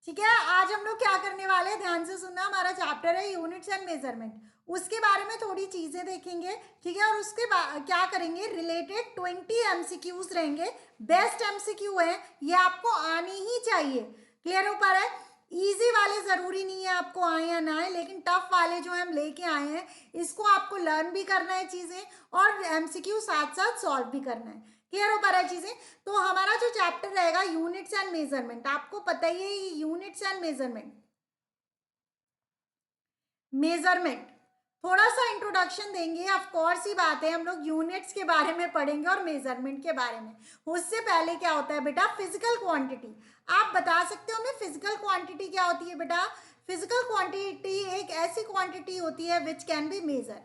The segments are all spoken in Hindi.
ठीक है, आज हम लोग क्या करने वाले हैं, ध्यान से सुनना। हमारा चैप्टर है यूनिट्स एंड मेजरमेंट, उसके बारे में थोड़ी चीजें देखेंगे। ठीक है, और उसके क्या करेंगे, रिलेटेड 20 एमसीक्यूज रहेंगे। बेस्ट एमसीक्यू है, ये आपको आनी ही चाहिए। क्लियर हो पा रहा है? इजी वाले जरूरी नहीं है आपको आए या ना आए, लेकिन टफ वाले जो हम लेके आए हैं इसको आपको लर्न भी करना है चीजें, और एमसीक्यू साथ साथ सॉल्व भी करना है। क्लियर हो पा रहा है चीजें? तो हमारा जो चैप्टर रहेगा यूनिट्स एंड मेजरमेंट, आपको पता ही है यूनिट्स एंड मेजरमेंट। मेजरमेंट थोड़ा सा इंट्रोडक्शन देंगे, ऑफ कोर्स ही बात है, हम लोग यूनिट्स के बारे में पढ़ेंगे और मेजरमेंट के बारे में। उससे पहले क्या होता है बेटा, फिजिकल क्वांटिटी। आप बता सकते हो हमें फिजिकल क्वांटिटी क्या होती है बेटा? फिजिकल क्वांटिटी एक ऐसी क्वांटिटी होती है विच कैन बी मेजर।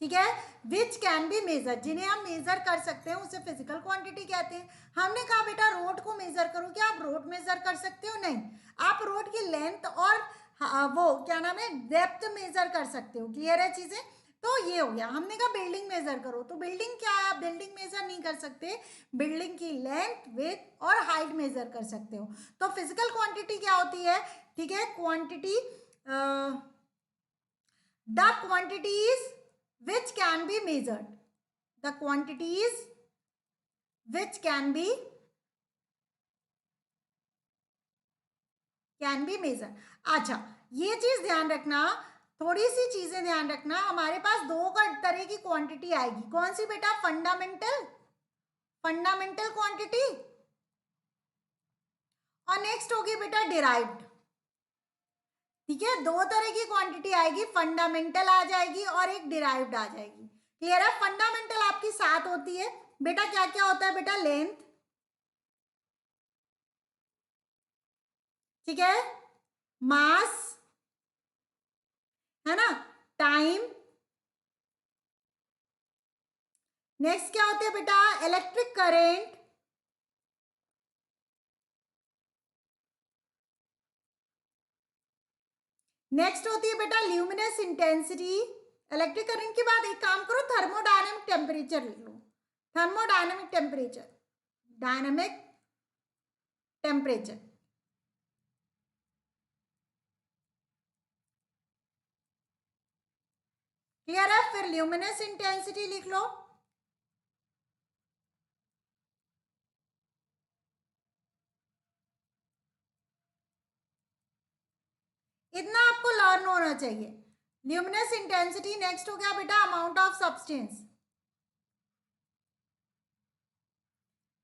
ठीक है, विच कैन बी मेजर, जिन्हें हम मेजर कर सकते हैं उसे फिजिकल क्वांटिटी कहते हैं। हमने कहा बेटा रोड को मेजर करो, क्या आप रोड मेजर कर सकते हो? नहीं, आप रोड की लेंथ और वो क्या नाम है, डेप्थ मेजर कर सकते हो। क्लियर है चीजें? तो ये हो गया। हमने कहा बिल्डिंग मेजर करो, तो बिल्डिंग क्या है, आप बिल्डिंग मेजर नहीं कर सकते, बिल्डिंग की लेंथ, विड्थ और हाइट मेजर कर सकते हो। तो फिजिकल क्वांटिटी क्या होती है? ठीक है, quantity, the quantities which can be measured, the quantities which can be measured। अच्छा, ये चीज ध्यान रखना, थोड़ी सी चीजें ध्यान रखना। हमारे पास दो तरह की क्वांटिटी आएगी, कौन सी बेटा? फंडामेंटल क्वांटिटी, और नेक्स्ट होगी बेटा डिराइव्ड। ठीक है, दो तरह की क्वांटिटी आएगी, फंडामेंटल आ जाएगी और एक डिराइव्ड आ जाएगी। क्लियर है? फंडामेंटल आपकी साथ होती है बेटा, क्या क्या होता है बेटा? लेंथ, ठीक है, मास, है ना, टाइम, नेक्स्ट क्या होते हैं बेटा? इलेक्ट्रिक करेंट, नेक्स्ट होती है बेटा ल्यूमिनस इंटेंसिटी। इलेक्ट्रिक करंट के बाद एक काम करो, थर्मोडायनेमिक टेम्परेचर लिख लो। Thermodynamic temperature, dynamic temperature. Clear है? फिर ल्यूमिनस इंटेंसिटी लिख लो। इतना आपको लर्न होना चाहिए। ल्यूमिनस इंटेंसिटी, नेक्स्ट हो गया बेटा amount of substance,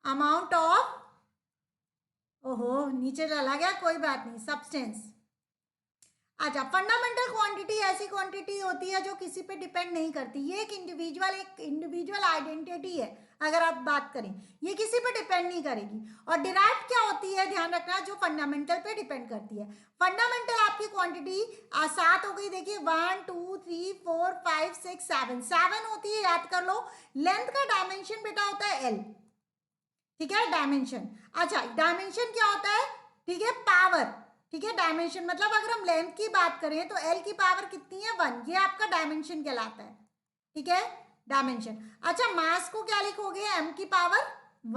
amount of, ओहो नीचे चला गया, कोई बात नहीं, सब्सटेंस। अच्छा, फंडामेंटल क्वांटिटी ऐसी क्वांटिटी होती है जो किसी पे डिपेंड नहीं करती, ये एक इंडिविजुअल आइडेंटिटी है। अगर आप बात करें, ये किसी पे डिपेंड नहीं करेगी। और डिराइव्ड क्या होती है, ध्यान रखना, जो फंडामेंटल पे डिपेंड करती है। फंडामेंटल आपकी क्वांटिटी सात हो गई, देखिए 1 2 3 4 5 6 7, 7 होती है, याद कर लो। लेंथ का डायमेंशन बेटा होता है एल। ठीक है, डायमेंशन। अच्छा, डायमेंशन क्या होता है? ठीक है, पावर। ठीक है, डायमेंशन मतलब अगर हम लेंथ की बात करें तो एल की पावर कितनी है? 1, ये आपका डायमेंशन कहलाता है। ठीक है, डायमेंशन। अच्छा, मास को क्या लिखोगे? एम की पावर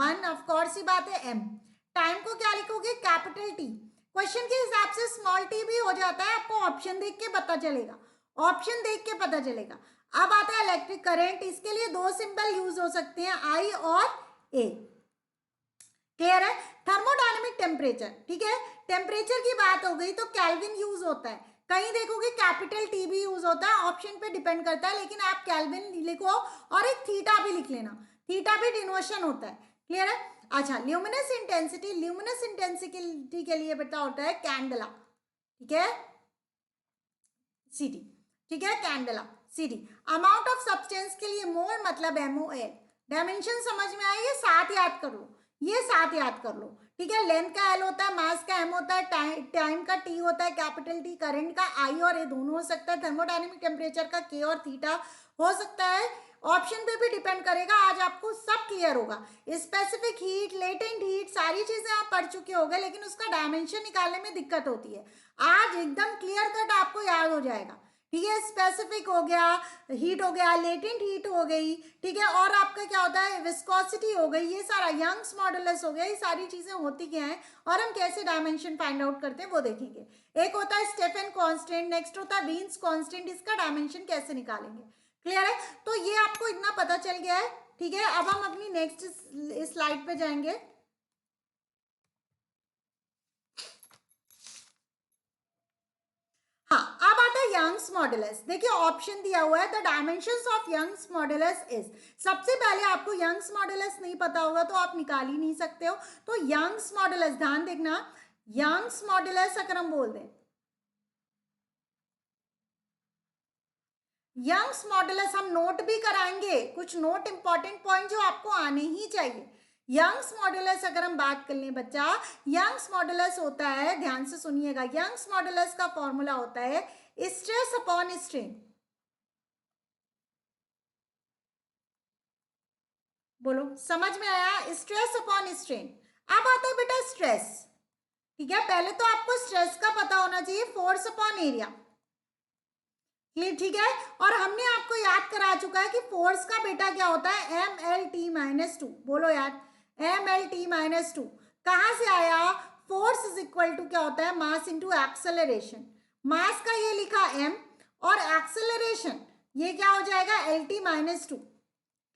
1, ऑफ कोर्स ही बात है, एम। टाइम को क्या लिखोगे? Capital T. क्वेश्चन के हिसाब से स्मॉल टी भी हो जाता है, आपको ऑप्शन देख के पता चलेगा, ऑप्शन देख के पता चलेगा। अब आता है इलेक्ट्रिक करंट, इसके लिए दो सिंबल यूज हो सकते हैं, आई और ए। क्लियर है? थर्मोडायनेमिक टेम्परेचर, ठीक है, टेम्परेचर की बात हो गई तो केल्विन यूज होता है, कहीं देखोगे कैपिटल टी भी यूज होता है, ऑप्शन पे डिपेंड करता है, लेकिन आप केल्विन लिखो और एक थीटा भी लिख लेना, थीटा भी डिनोशन होता है। क्लियर है? अच्छा, ल्यूमिनस इंटेंसिटी, ल्यूमिनस इंटेंसिटी के लिए बेटा होता है कैंडला। ठीक है, सीटी। ठीक है, कैंडला, सीटी। अमाउंट ऑफ सब्सटेंस के लिए मोल मतलब एमओएल। डायमेंशन समझ में आई? ये साथ याद कर लो, ये साथ याद कर लो। ठीक है, लेंथ का एल होता है, मास का एम होता है, टाइम का टी होता है, कैपिटल टी, करंट का आई और ए दोनों हो सकता है, थर्मोडायनेमिक टेम्परेचर का के और थीटा हो सकता है। ऑप्शन पे भी डिपेंड करेगा। आज आपको सब क्लियर होगा, स्पेसिफिक हीट, लेटेंट हीट, सारी चीजें आप पढ़ चुके होंगे, लेकिन उसका डायमेंशन निकालने में दिक्कत होती है। आज एकदम क्लियर कट आपको याद हो जाएगा। ठीक है, स्पेसिफिक हो गया, हीट हो गया, लेटेंट हीट हो गई, ठीक है, और आपका क्या होता है, विस्कोसिटी हो गई, ये सारा यंग्स मॉडुलस हो गया, ये सारी चीजें होती क्या है और हम कैसे डायमेंशन फाइंड आउट करते हैं वो देखेंगे। एक होता है स्टेफन कांस्टेंट, नेक्स्ट होता है वीन्स कांस्टेंट, इसका डायमेंशन कैसे निकालेंगे। क्लियर है, तो ये आपको इतना पता चल गया है। ठीक है, अब हम अपनी नेक्स्ट स्लाइड पे जाएंगे। हाँ, अब आता है यंग्स मॉडुलस। देखिए ऑप्शन दिया हुआ है the dimensions of Young's modulus is. सबसे पहले आपको यंग्स मॉडुलस नहीं पता होगा तो आप निकाल ही नहीं सकते हो। तो यंग्स मॉडुलस, ध्यान देखना, यंग्स मॉडुलस अगर हम बोल दें, यंग्स मॉडुलस हम नोट भी कराएंगे, कुछ नोट इंपॉर्टेंट पॉइंट जो आपको आने ही चाहिए। यंग्स मॉडुलस अगर हम बात कर लें बच्चा, यंग्स मॉडुलस होता है, ध्यान से सुनिएगा, यंग्स मॉडुलस का फॉर्मूला होता है स्ट्रेस अपॉन स्ट्रेन। बोलो समझ में आया, स्ट्रेस अपॉन स्ट्रेन। अब आता है बेटा स्ट्रेस। ठीक है, पहले तो आपको स्ट्रेस का पता होना चाहिए, फोर्स अपॉन एरिया। ठीक है, और हमने आपको याद करा चुका है कि फोर्स का बेटा क्या होता है, mLT-2। बोलो यार, mLT-2 कहां से आया, फोर्स इज इक्वल टू क्या होता है, मास इंटू एक्सेलरेशन। मास का ये लिखा m और एक्सेलरेशन ये क्या हो जाएगा, LT-2।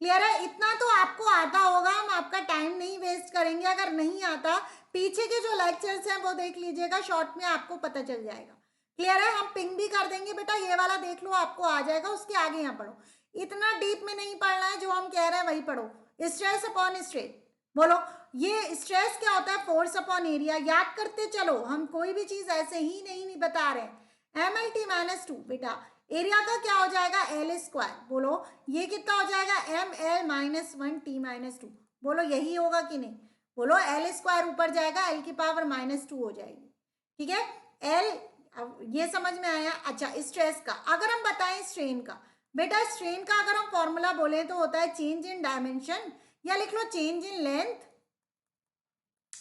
क्लियर है, इतना तो आपको आता होगा, हम आपका टाइम नहीं वेस्ट करेंगे। अगर नहीं आता, पीछे के जो लेक्चर्स हैं वो देख लीजिएगा, शॉर्ट में आपको पता चल जाएगा। क्लियर है, हम पिंग भी कर देंगे बेटा, ये वाला देख लो आपको आ जाएगा, उसके आगे यहाँ पढ़ो। इतना डीप में नहीं पढ़ना है, जो हम कह रहे हैं वही पढ़ो। स्ट्रेस अपॉन स्ट्रेन, बोलो ये स्ट्रेस क्या होता है, फोर्स अपॉन एरिया। याद करते चलो, हम कोई भी चीज ऐसे ही नहीं बता रहे। mLT-2 बेटा, एरिया का क्या हो जाएगा, एल स्क्वायर। बोलो ये कितना हो जाएगा, mL-1T-2। बोलो यही होगा कि नहीं, बोलो एल स्क्वायर ऊपर जाएगा, एल की पावर -2 हो जाएगी। ठीक है, एल, अब ये समझ में आया। अच्छा, स्ट्रेस का अगर हम बताएं, स्ट्रेन का बेटा, स्ट्रेन का अगर हम फॉर्मूला बोले तो होता है चेंज इन डायमेंशन, या लिख लो चेंज इन लेंथ।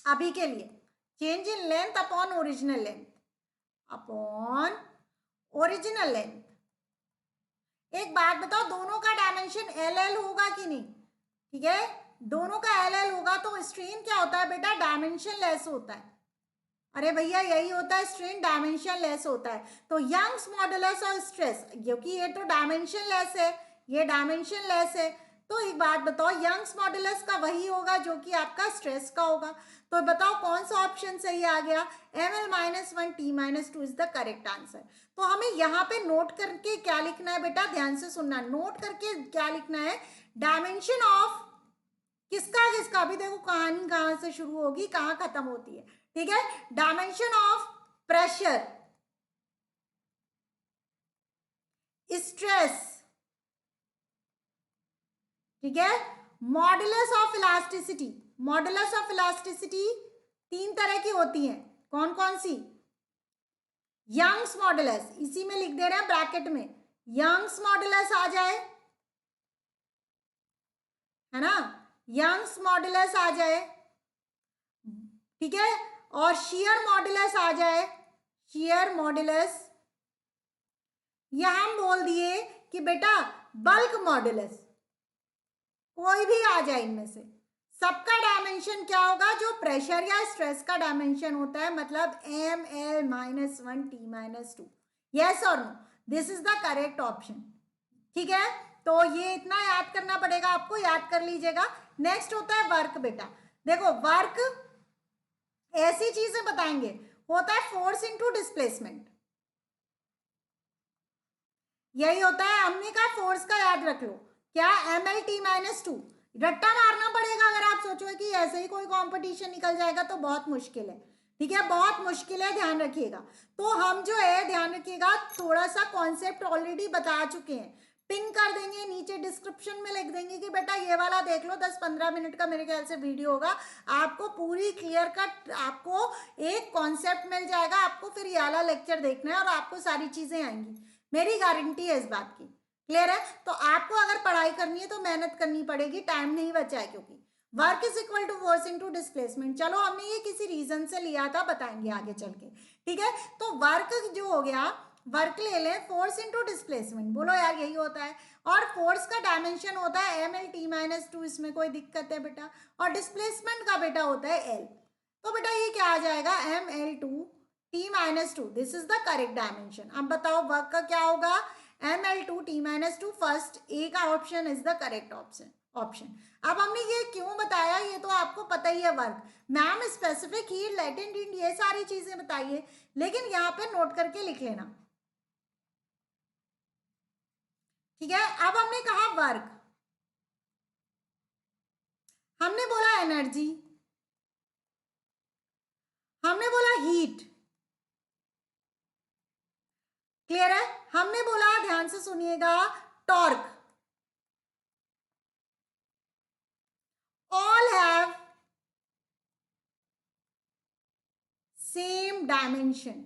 अभी के लिए change in length upon original length, upon original length. एक बात बताओ, दोनों का डायमेंशन एल एल होगा कि नहीं। ठीक है, दोनों का एल एल होगा तो स्ट्रेन क्या होता है बेटा, डायमेंशन लेस होता है। अरे भैया यही होता है, स्ट्रेन डायमेंशन लेस होता है। तो यंग्स मॉडुलस और स्ट्रेस, क्योंकि ये तो डायमेंशन लेस है, ये डायमेंशन लेस है, तो एक बात बताओ, यंग्स मॉडुलस का वही होगा जो कि आपका स्ट्रेस का होगा। तो बताओ कौन सा ऑप्शन सही आ गया, mL-1T-2 is the correct answer. तो हमें यहाँ पे नोट करके क्या लिखना है बेटा, ध्यान से सुनना, नोट करके क्या लिखना है, डायमेंशन ऑफ किसका किसका। अभी देखो कहानी कहाँ से शुरू होगी, कहाँ खत्म होती है। ठीक है, डायमेंशन ऑफ प्रेशर, स्ट्रेस, ठीक है, modulus of elasticity. Modulus of elasticity तीन तरह की होती है, कौन कौन सी, यंग्स मॉडुलस, इसी में लिख दे रहे हैं ब्रैकेट में, यंग्स मॉडुलस आ जाए, है ना, यंग्स मॉडुलस आ जाए, ठीक है, और शियर मॉडुलस आ जाए, शियर मॉडुलस, या हम बोल दिए कि बेटा बल्क मॉडुलस, कोई भी आ जाए इनमें से। सबका डायमेंशन क्या होगा, जो प्रेशर या स्ट्रेस का डायमेंशन होता है, मतलब mL-1T-2। यस और no, this is the correct option. ठीक है, तो ये इतना याद करना पड़ेगा आपको, याद कर लीजिएगा। नेक्स्ट होता है वर्क बेटा। देखो वर्क ऐसी चीजें बताएंगे, होता है फोर्स इनटू डिस्प्लेसमेंट, यही होता है। हमने कहा फोर्स का याद रख लो, क्या, mL-2। रट्टा मारना पड़ेगा, अगर आप सोचो कि ऐसे ही कोई कंपटीशन निकल जाएगा तो बहुत मुश्किल है। ठीक है, बहुत मुश्किल है, ध्यान रखिएगा। तो हम जो है, ध्यान रखिएगा, थोड़ा सा कॉन्सेप्ट ऑलरेडी बता चुके हैं, पिन कर देंगे नीचे, डिस्क्रिप्शन में लिख देंगे कि बेटा ये वाला देख लो, 10-15 मिनट का मेरे ख्याल से वीडियो होगा, आपको पूरी क्लियर कट आपको एक कॉन्सेप्ट मिल जाएगा। आपको फिर ये वाला लेक्चर देखना है और आपको सारी चीजें आएंगी, मेरी गारंटी है इस बात की। क्लियर है, तो आपको अगर पढ़ाई करनी है तो मेहनत करनी पड़ेगी, टाइम नहीं बचा है, क्योंकि work is equal to force into displacement. चलो हमने ये किसी रीजन से लिया था, बताएंगे आगे चल के। ठीक है, तो वर्क जो हो गया, वर्क ले लें, फोर्स इंटू डिस्प्लेसमेंट, बोलो यार यही होता है। और फोर्स का डायमेंशन होता है M L T minus two, इसमें कोई दिक्कत है बेटा? और डिस्प्लेसमेंट का बेटा होता है एल। तो बेटा ये क्या आ जाएगा, M L two T minus two, this is the correct dimension. अब बताओ वर्क का क्या होगा, M L two T minus two, first A का option is the correct option. अब हमने ये क्यों बताया, ये तो आपको पता ही है, work ma'am specific heat, latent heat, ये सारी चीजें बताइए, लेकिन यहाँ पे नोट करके लिख लेना, ठीक है। अब हमने कहा वर्क, हमने बोला एनर्जी, हमने बोला हीट, क्लियर है। हमने बोला, ध्यान से सुनिएगा, torque, all have same dimension।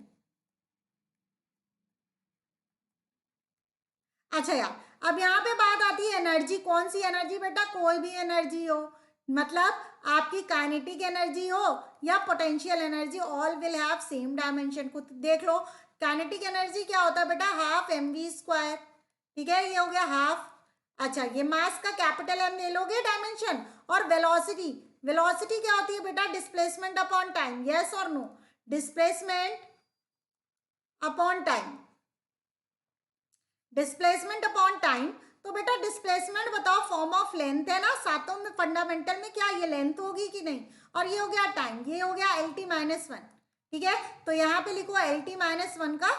अच्छा यार, अब यहाँ पे बात आती है एनर्जी, कौन सी एनर्जी बेटा, कोई भी एनर्जी हो, मतलब आपकी काइनेटिक एनर्जी हो या potential energy, all will have same dimension. को देख लो, काइनेटिक एनर्जी क्या होता है बेटा, हाफ एम वी स्क्वायर, ठीक है, ये हो गया हाफ। अच्छा, ये मास का कैपिटल एम ले लोगे डायमेंशन। और वेलोसिटी, वेलोसिटी क्या होती है बेटा, डिस्प्लेसमेंट अपॉन टाइम, यस और no, displacement upon time, displacement upon time. तो बेटा डिस्प्लेसमेंट बताओ, फॉर्म ऑफ लेंथ है ना, सातों में फंडामेंटल में क्या ये लेंथ होगी कि नहीं, और ये हो गया टाइम, ये हो गया एल टी माइनस वन, ठीक है। तो यहाँ पे लिखो एल टी माइनस वन का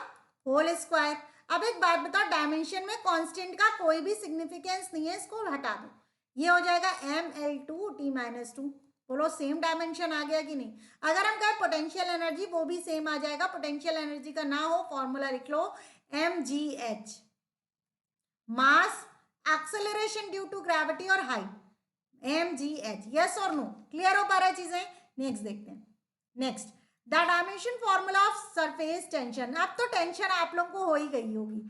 होल स्क्वायर। अब एक बात बताओ, डायमेंशन में कांस्टेंट का कोई भी सिग्निफिकेंस नहीं है, इसको हटा दो, ये हो जाएगा M L two T minus two. बोलो सेम डायमेंशन आ गया कि नहीं। अगर हम कहें पोटेंशियल एनर्जी, वो भी सेम आ जाएगा, पोटेंशियल एनर्जी का ना हो फॉर्मूला लिख लो, M G H, mass acceleration due to gravity और height, M G H, yes और नो, क्लियर हो पा रहा है चीजें। नेक्स्ट देखते हैं, next the dimension formula of surface tension. अब तो टेंशन आप लोग को हो ही गई होगी।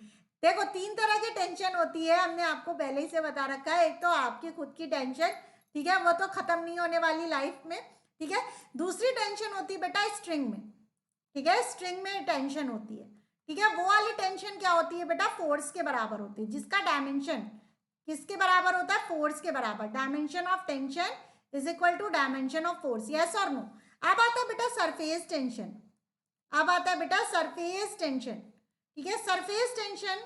देखो तीन तरह की टेंशन होती है, हमने आपको पहले ही से बता रखा है। एक तो आपकी खुद की टेंशन, ठीक है, वो तो खत्म नहीं होने वाली लाइफ में, ठीक है। दूसरी टेंशन होती है बेटा स्ट्रिंग में, ठीक है, स्ट्रिंग में टेंशन होती है, ठीक है। वो वाली टेंशन क्या होती है बेटा, फोर्स के बराबर होती है, जिसका डायमेंशन किसके बराबर होता है, फोर्स के बराबर। Dimension of tension is equal to dimension of force, yes और नो। अब आता है बेटा सरफेस टेंशन, अब आता है बेटा सरफेस टेंशन, ठीक है। सरफेस टेंशन,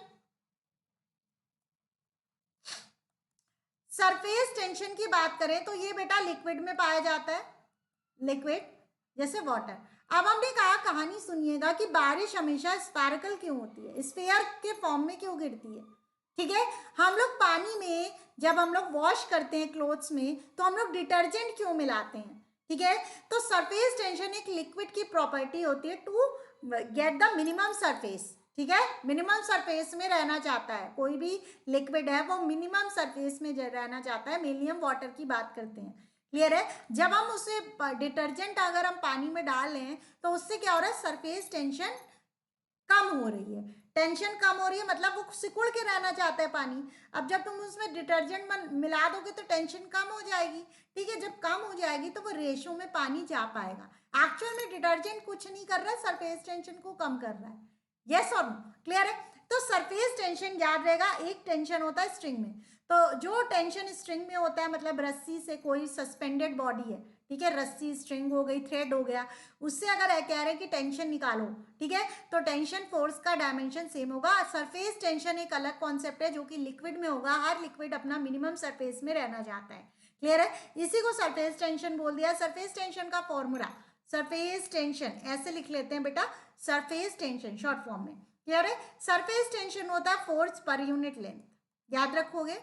सरफेस टेंशन की बात करें तो ये बेटा लिक्विड में पाया जाता है, लिक्विड जैसे वाटर। अब हमने कहा, कहानी सुनिएगा, कि बारिश हमेशा स्पैरिकल क्यों होती है, स्फीयर के फॉर्म में क्यों गिरती है, ठीक है। हम लोग पानी में जब हम लोग वॉश करते हैं क्लोथ्स में, तो हम लोग डिटर्जेंट क्यों मिलाते हैं, ठीक है। तो सरफेस टेंशन एक लिक्विड की प्रॉपर्टी होती है to get the minimum surface, ठीक है। मिनिमम सरफेस में रहना चाहता है, कोई भी लिक्विड है वो मिनिमम सरफेस में रहना चाहता है, मेनली हम वाटर की बात करते हैं, क्लियर है। जब हम उसे डिटर्जेंट अगर हम पानी में डाल रहे हैं, तो उससे क्या हो रहा है, सरफेस टेंशन कम हो रही है। टेंशन कम हो रही है मतलब वो सिकुड़ के रहना चाहता है पानी। अब जब तुम उसमें डिटर्जेंट मिला दोगे तो टेंशन कम हो जाएगी, ठीक है। जब कम हो जाएगी तो वो रेशो में पानी जा पाएगा। एक्चुअल में डिटर्जेंट कुछ नहीं कर रहा है, सरफेस टेंशन को कम कर रहा है, यस और नो, क्लियर है। तो सरफेस टेंशन याद रहेगा, एक टेंशन होता है स्ट्रिंग में। तो जो टेंशन स्ट्रिंग में होता है, मतलब रस्सी से कोई सस्पेंडेड बॉडी है, ठीक है, रस्सी स्ट्रिंग हो गई, थ्रेड हो गया, उससे अगर कह रहे हैं कि टेंशन निकालो, ठीक है, तो टेंशन फोर्स का डायमेंशन सेम होगा। सरफेस टेंशन एक अलग कॉन्सेप्ट है जो कि लिक्विड में होगा, हर लिक्विड अपना मिनिमम सरफेस में रहना चाहता है, क्लियर है। इसी को सरफेस टेंशन बोल दिया। सरफेस टेंशन का फॉर्मूला, सरफेस टेंशन ऐसे लिख लेते हैं बेटा, सरफेस टेंशन शॉर्ट फॉर्म में, क्लियर है। सरफेस टेंशन होता है फोर्स पर यूनिट लेंथ, याद रखोगे।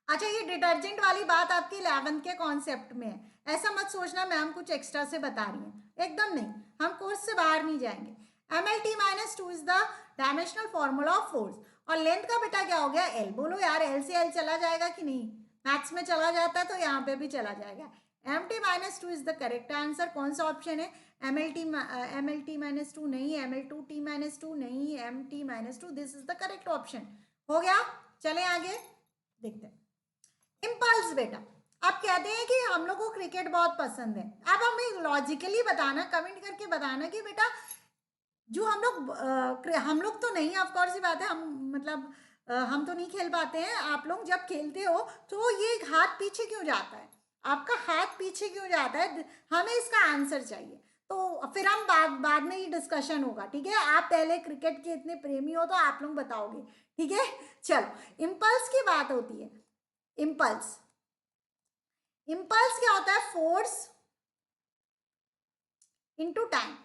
अच्छा, ये डिटर्जेंट वाली बात आपकी 11th के कॉन्सेप्ट में है, ऐसा मत सोचना मैम कुछ एक्स्ट्रा से बता रही है, एकदम नहीं, हम कोर्स से बाहर नहीं जाएंगे। M L T minus two is the dimensional formula of force. और लेंथ का बेटा क्या हो गया, एल। बोलो यार एल से एल चला जाएगा कि नहीं, मैथ्स में चला जाता है तो यहाँ पे भी चला जाएगा। M T minus two is the correct answer. कौन सा ऑप्शन है, M L T minus two नहीं, M L two T minus two नहीं, M T minus two, this is the correct option. हो गया, चले आगे देखते हैं। इम्पल्स बेटा, अब कहते हैं कि हम लोग को क्रिकेट बहुत पसंद है। अब हमें लॉजिकली बताना, कमेंट करके बताना कि बेटा जो हम लोग तो नहीं, ऑफ कोर्स ही बात है, हम मतलब हम तो नहीं खेल पाते हैं। आप लोग जब खेलते हो तो ये हाथ पीछे क्यों जाता है, आपका हाथ पीछे क्यों जाता है, हमें इसका आंसर चाहिए। तो फिर हम बाद में ही डिस्कशन होगा, ठीक है। आप पहले क्रिकेट के इतने प्रेमी हो तो आप लोग बताओगे, ठीक है। चलो, इम्पल्स की बात होती है। इम्पल्स, इम्पल्स क्या होता है? Force into time.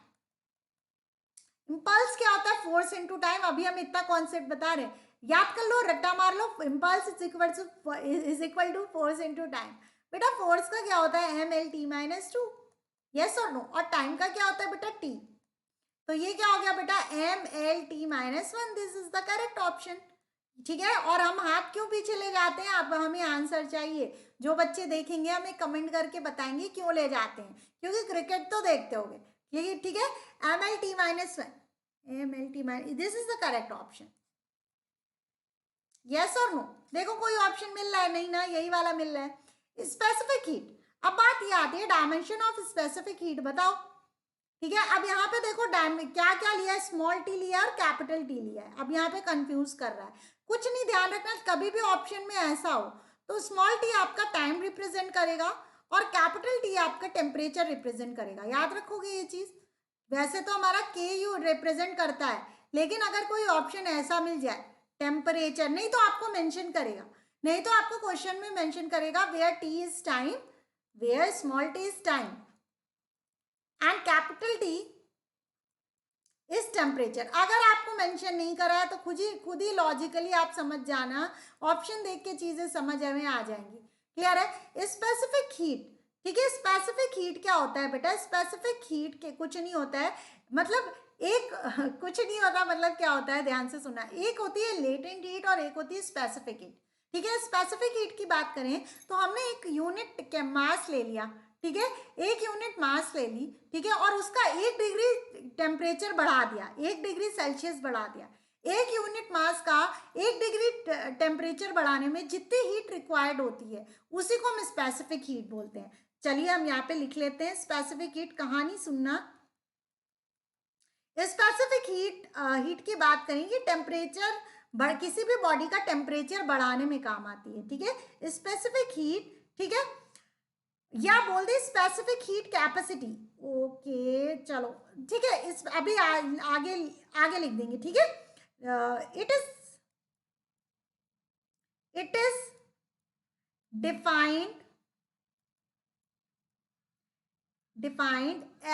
इम्पल्स क्या होता है? Force into time. अभी हम इतना कॉन्सेप्ट बता रहे हैं, याद कर लो, रट्टा मार लो। Impulse is equal to force into time. बेटा फोर्स का क्या होता है? mL/t-2, यस और नो। और टाइम का क्या होता है बेटा? t। तो ये क्या हो गया बेटा? mL/t-1। This is the correct option, ठीक है। और हम हाथ क्यों पीछे ले जाते हैं? अब हमें आंसर चाहिए। जो बच्चे देखेंगे हमें कमेंट करके बताएंगे क्यों ले जाते हैं, क्योंकि क्रिकेट तो देखते होगे, ठीक है। mL/t-1, mL/t-, this is the correct option, yes और नो। देखो कोई ऑप्शन मिल रहा है? नहीं ना, यही वाला मिल रहा है। Specific heat. अब बात ये आती है डायमेंशन ऑफ स्पेसिफिक हीट, बताओ, ठीक है। अब यहाँ पे देखो क्या क्या लिया है, स्मॉल टी लिया और कैपिटल टी लिया है। अब यहाँ पे कंफ्यूज कर रहा है, कुछ नहीं, ध्यान रखना कभी भी ऑप्शन में ऐसा हो तो स्मॉल टी आपका टाइम रिप्रेजेंट करेगा और कैपिटल टी आपका टेम्परेचर रिप्रेजेंट करेगा, याद रखोगे ये चीज। वैसे तो हमारा के यू रिप्रेजेंट करता है, लेकिन अगर कोई ऑप्शन ऐसा मिल जाए, टेम्परेचर नहीं तो आपको मेंशन करेगा, नहीं तो आपको क्वेश्चन में मेंशन करेगा where T is time, where small T is time and capital T is temperature. अगर आपको मेंशन नहीं करा है तो खुद ही लॉजिकली आप समझ जाना, ऑप्शन देख के चीजें समझ में आ जाएंगी। क्लियर है? स्पेसिफिक हीट, ठीक है। स्पेसिफिक हीट क्या होता है बेटा? स्पेसिफिक हीट के कुछ नहीं होता है, मतलब एक कुछ नहीं होता, मतलब क्या होता है, ध्यान से सुनना। एक होती है लेटेंट हीट और एक होती है स्पेसिफिक हीट, ठीक है। स्पेसिफिक हीट की बात करें तो हमने एक यूनिट मास ले लिया, ठीक है, एक यूनिट मास ले ली, ठीक है, और उसका 1 डिग्री टेम्परेचर बढ़ा दिया, 1 डिग्री सेल्सियस बढ़ा दिया। एक यूनिट मास का 1 डिग्री टेम्परेचर बढ़ाने में जितनी हीट रिक्वायर्ड होती है उसी को हम स्पेसिफिक हीट बोलते हैं। चलिए हम यहाँ पे लिख लेते हैं स्पेसिफिक हीट, कहानी सुनना। स्पेसिफिक हीट की बात करेंगे, टेम्परेचर किसी भी बॉडी का टेम्परेचर बढ़ाने में काम आती है, ठीक है, स्पेसिफिक हीट, ठीक है। या बोल दे स्पेसिफिक हीट कैपेसिटी, ओके चलो, ठीक है। इस अभी आगे आगे लिख देंगे, ठीक है। It is defined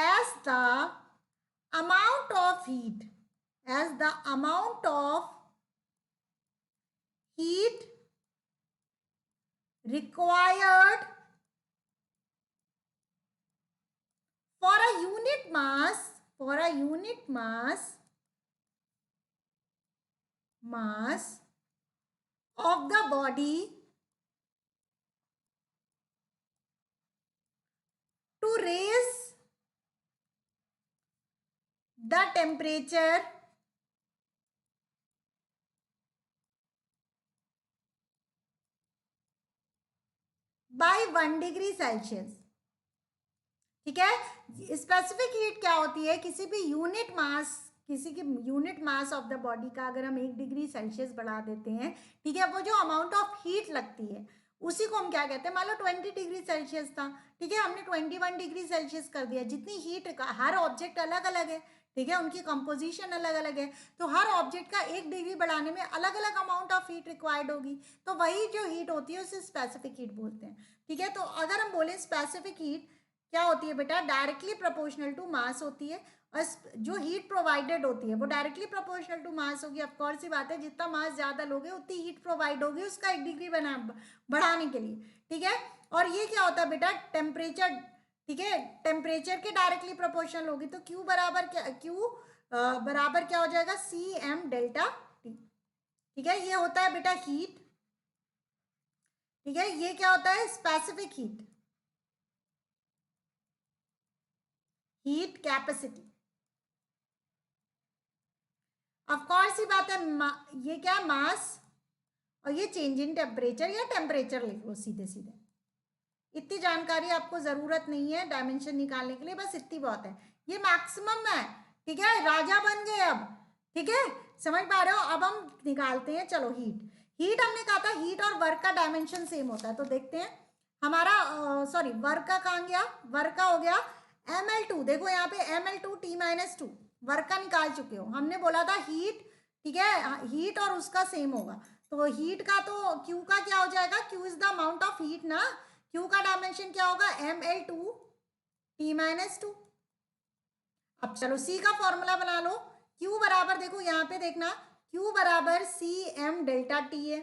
as the amount of heat, as the amount of heat required for a unit mass of the body to raise the temperature by 1 degree Celsius, ठीक है। स्पेसिफिक हीट क्या होती है? किसी की unit mass of the body का अगर हम 1 डिग्री सेल्सियस बढ़ा देते हैं, ठीक है, वो जो अमाउंट ऑफ हीट लगती है उसी को हम क्या कहते हैं? मान लो 20 डिग्री सेल्सियस था, ठीक है, हमने 21 डिग्री सेल्सियस कर दिया। जितनी हीट का, हर ऑब्जेक्ट अलग अलग है, ठीक है, उनकी कंपोजिशन अलग अलग है, तो हर ऑब्जेक्ट का 1 डिग्री बढ़ाने में अलग अलग अमाउंट ऑफ हीट रिक्वायर्ड होगी, तो वही जो हीट होती है उसे स्पेसिफिक हीट बोलते हैं, ठीक है। तो अगर हम बोले स्पेसिफिक हीट क्या होती है बेटा? डायरेक्टली प्रोपोर्शनल टू मास होती है, और जो हीट प्रोवाइडेड होती है वो डायरेक्टली प्रोपोर्शनल टू मास होगी। ऑफ कोर्स सी बात है, जितना मास ज्यादा लोगे उतनी हीट प्रोवाइड होगी उसका 1 डिग्री बढ़ाने के लिए, ठीक है। और ये क्या होता है बेटा? टेम्परेचर, ठीक है, टेम्परेचर के डायरेक्टली प्रोपोर्शनल होगी, तो Q बराबर क्या हो जाएगा? CM∆T, ठीक है। ये होता है बेटा हीट, ठीक है। ये क्या होता है? Specific heat capacity. Of course ही बात है, ये क्या है? मास, और ये चेंज इन टेम्परेचर या टेम्परेचर लिख लो सीधे सीधे। इतनी जानकारी आपको जरूरत नहीं है डायमेंशन निकालने के लिए, बस इतनी बहुत है। ये मैक्सिमम है, ठीक है, राजा बन गए अब। ठीक है, समझ पा रहे हो। अब हम निकालते हैं, चलो हीट हमने कहा था हीट और वर्क का डायमेंशन सेम होता है, तो देखते हैं हमारा सॉरी वर्क का कहाँ गया, वर्क का हो गया ml2। देखो यहाँ पे ml2 t-2 वर्क का निकाल चुके हो। हमने बोला था हीट, ठीक है, हीट और उसका सेम होगा, तो हीट का तो Q का क्या हो जाएगा, Q is the amount of heat ना, Q का डायमेंशन क्या होगा ml2 t-2। अब चलो C का फॉर्मूला बना लो। Q बराबर देखो यहाँ पे देखना, Q बराबर सी एम डेल्टा टी है,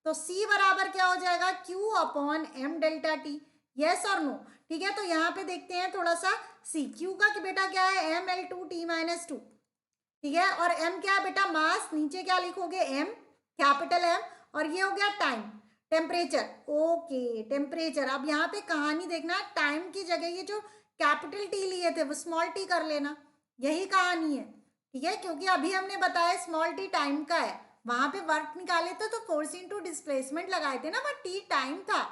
तो C बराबर क्या हो जाएगा Q upon M delta T. Yes और नो, ठीक है। तो यहाँ पे देखते हैं थोड़ा सा C, Q का बेटा क्या है ml2 t-2, ठीक है, और M क्या है बेटा मास, नीचे क्या लिखोगे M, कैपिटल M, और ये हो गया टाइम, टेम्परेचर। Okay, temperature. अब यहाँ पे कहानी देखना, टाइम की जगह ये जो कैपिटल टी लिए थे वो स्मॉल टी कर लेना, यही कहानी है। ठीक है, क्योंकि अभी हमने बताया स्मॉल टी टाइम का है, वहां पे वर्क निकाले थे तो फोर्स इनटू डिस्प्लेसमेंट लगाए थे ना, बट टी टाइम था।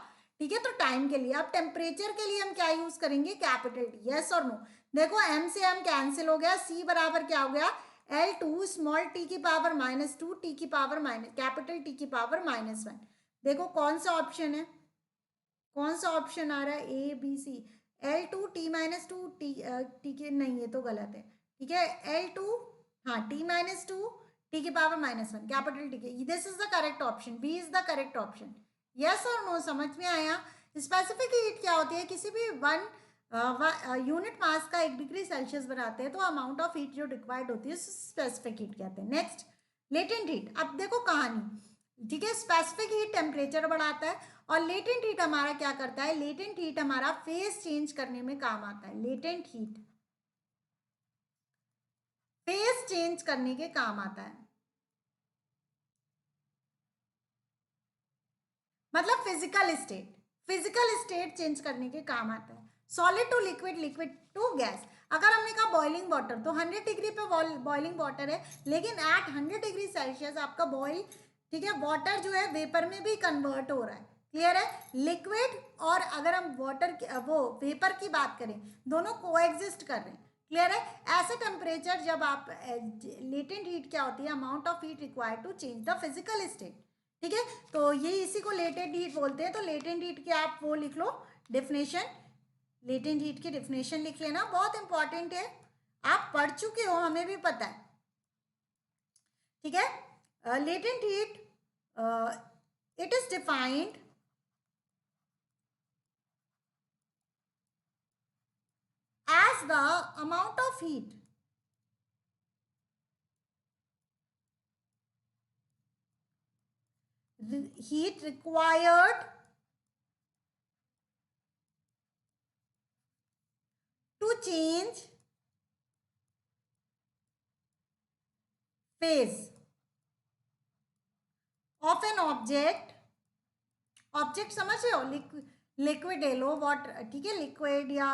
ठीक है, तो टाइम के लिए। अब टेम्परेचर के लिए हम क्या यूज करेंगे, कैपिटल टी। यस और नो, देखो एम से एम कैंसिल हो गया, सी बराबर क्या हो गया L2 स्मॉल टी की पावर -2 टी की पावर माइनस कैपिटल टी की पावर -1। देखो कौन सा ऑप्शन है, कौन सा ऑप्शन आ रहा है, ABC। L2 t-2 टी के नहीं, ये तो गलत है। ठीक है, L2 हाँ t-2 टी की पावर -1 कैपिटल टी के, this is the correct option, B is the correct option. Yes और नो, समझ में आया। स्पेसिफिक हीट क्या होती है, किसी भी वन यूनिट मास का 1 डिग्री सेल्सियस बनाते हैं तो अमाउंट ऑफ हीट जो रिक्वायर्ड होती है स्पेसिफिक हीट कहते हैं। Next latent heat. अब देखो कहानी, ठीक है, स्पेसिफिक हीट टेम्परेचर बढ़ाता है और लेटेंट हीट हमारा क्या करता है, लेटेंट हीट हमारा फेज चेंज करने में काम आता है। लेटेंट हीट फेज चेंज करने के काम आता है, मतलब फिजिकल स्टेट चेंज करने के काम आता है। Solid to liquid, liquid to gas. अगर हमने कहा बॉइलिंग वाटर, तो 100 डिग्री पे बॉइलिंग वाटर है, लेकिन एट 100 डिग्री सेल्सियस आपका बॉइल, ठीक है, वाटर जो है वेपर में भी कन्वर्ट हो रहा है। क्लियर है, लिक्विड और अगर हम वाटर वो वेपर की बात करें, दोनों कोएग्जिस्ट कर रहे हैं। क्लियर है, ऐसे टेम्परेचर जब आप लेटेंट हीट क्या होती है, amount of heat required to change the physical state. ठीक है, तो ये इसी को लेटेंट हीट बोलते हैं। तो लेटेंट हीट की आप वो लिख लो डेफिनेशन, लेटेंट हीट की डेफिनेशन लिख लेना, बहुत इंपॉर्टेंट है, आप पढ़ चुके हो, हमें भी पता है। ठीक है, latent heat it is defined as the amount of heat required to change phase of an object। Object समझ रहे हो, लिक्विड ले लो, वाटर, ठीक है, लिक्विड या